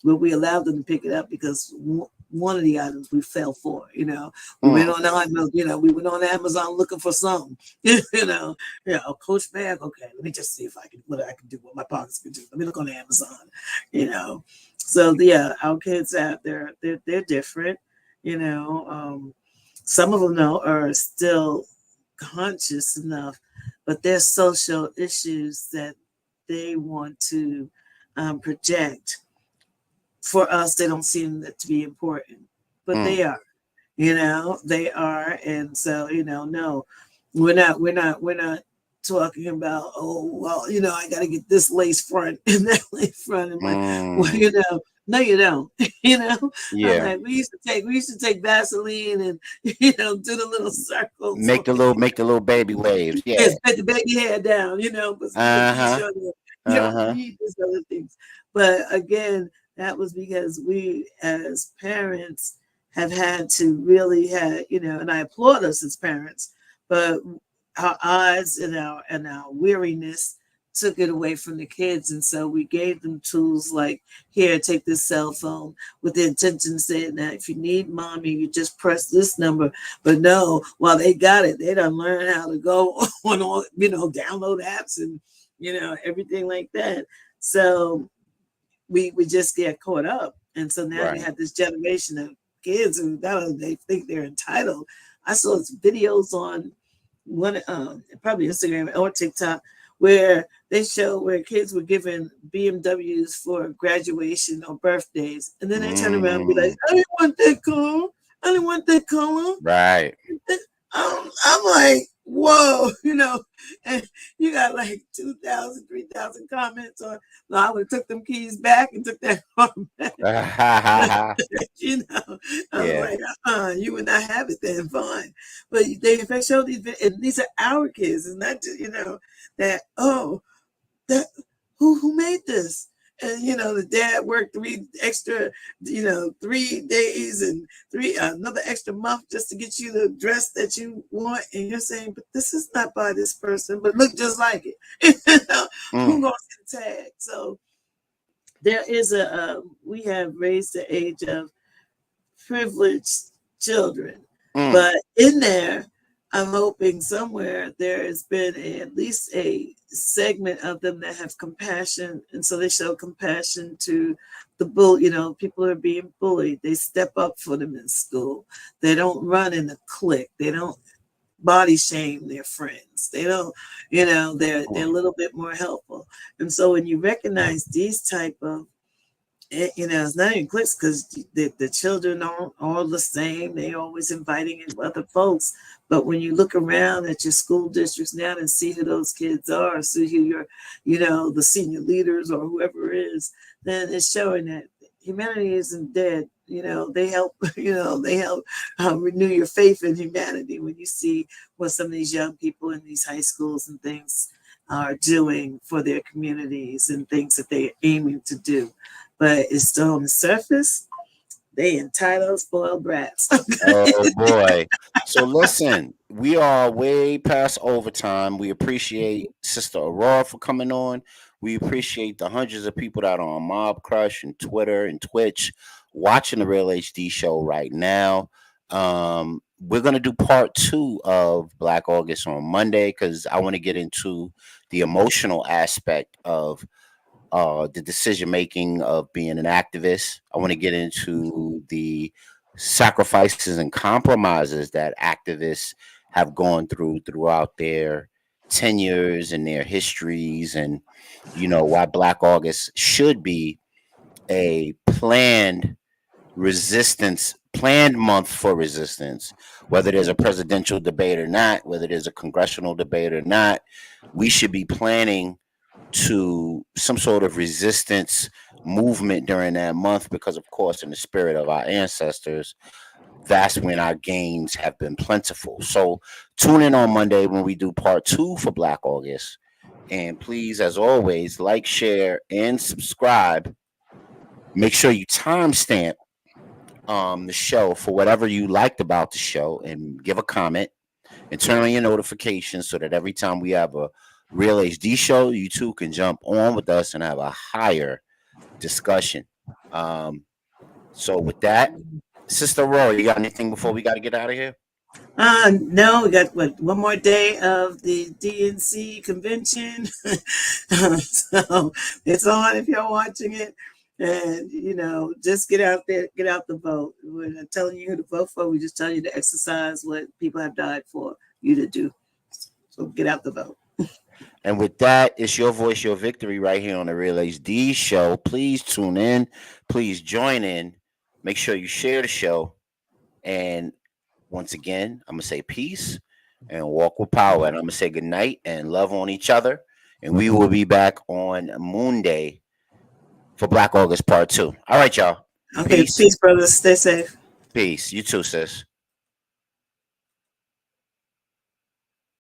but we allowed them to pick it up because one of the items we fell for, we went on, we went on Amazon looking for some, a Coach bag. Okay, let me just see what I can do, what my pockets can do. Let me look on Amazon, So yeah, our kids out there, they're different, some of them are still conscious enough, but there's social issues that they want to project. For us, they don't seem to be important, but they are, they are. And so, no, we're not talking about, oh, well, I got to get this lace front and that lace front. And well, no, you don't, Yeah. Like, we used to take Vaseline and, do the little circles. Make the little baby waves. Yeah. Yes, put the baby hair down, but you don't need these other things. But again, that was because we as parents have had to really have, and I applaud us as parents, but our eyes and our weariness took it away from the kids. And so we gave them tools like, here, take this cell phone, with the intention of saying that if you need mommy, you just press this number. But no, while they got it, they don't learn how to go on all, download apps and, everything like that. So we just get caught up. And so now we have this generation of kids who they think they're entitled. I saw videos on one, probably Instagram or TikTok, where they show where kids were given BMWs for graduation or birthdays. And then they turn around and be like, I didn't want that car. I didn't want that color. Right. I'm like, whoa, and you got like 2,000, 3,000 comments on. No, I would have took them keys back and took that car back. I was Yeah. like, you would not have it then, fine. But they show and these are our kids, and not just, that, that who made this? And the dad worked 3 days and another extra month just to get you the dress that you want, and you're saying, but this is not by this person, but look just like it. Who gonna get tagged? So there is we have raised the age of privileged children, but in there, I'm hoping somewhere there has been at least a segment of them that have compassion, and so they show compassion to the people are being bullied. They step up for them in school. They don't run in a clique. They don't body shame their friends. They don't, they're a little bit more helpful. And so when you recognize these type of, it's not even cliques, because the children aren't all the same. They're always inviting in other folks. But when you look around at your school districts now and see who those kids are, see who your, the senior leaders or whoever is, then it's showing that humanity isn't dead. They help, renew your faith in humanity when you see what some of these young people in these high schools and things are doing for their communities and things that they're aiming to do. But it's still on the surface. They entitled spoiled brats. Oh boy. So listen, we are way past overtime. We appreciate Sister Aurora for coming on. We appreciate the hundreds of people that are on Mob Crush and Twitter and Twitch watching the Real HD show right now. We're going to do part 2 of Black August on Monday, because I want to get into the emotional aspect of the decision making of being an activist. I want to get into the sacrifices and compromises that activists have gone throughout their tenures and their histories, and why Black August should be a planned month for resistance. Whether there's a presidential debate or not, whether there's a congressional debate or not, we should be planning to some sort of resistance movement during that month, because of course, in the spirit of our ancestors, that's when our gains have been plentiful. So tune in on Monday when we do part 2 for Black August, and please, as always, like, share, and subscribe. Make sure you timestamp the show for whatever you liked about the show, and give a comment and turn on your notifications so that every time we have a Real HD show, you too can jump on with us and have a higher discussion. So with that, Sister Roy, you got anything before we got to get out of here? No, we got one more day of the DNC convention. So it's on if you're watching it. And just get out there, get out the vote. We're not telling you who to vote for. We just tell you to exercise what people have died for you to do. So get out the vote. And with that, it's your voice, your victory right here on the Real HD show. Please tune in. Please join in. Make sure you share the show. And once again, I'm going to say peace and walk with power. And I'm going to say good night and love on each other. And we will be back on Monday for Black August Part 2. All right, y'all. Okay, peace brothers. Stay safe. Peace. You too, sis.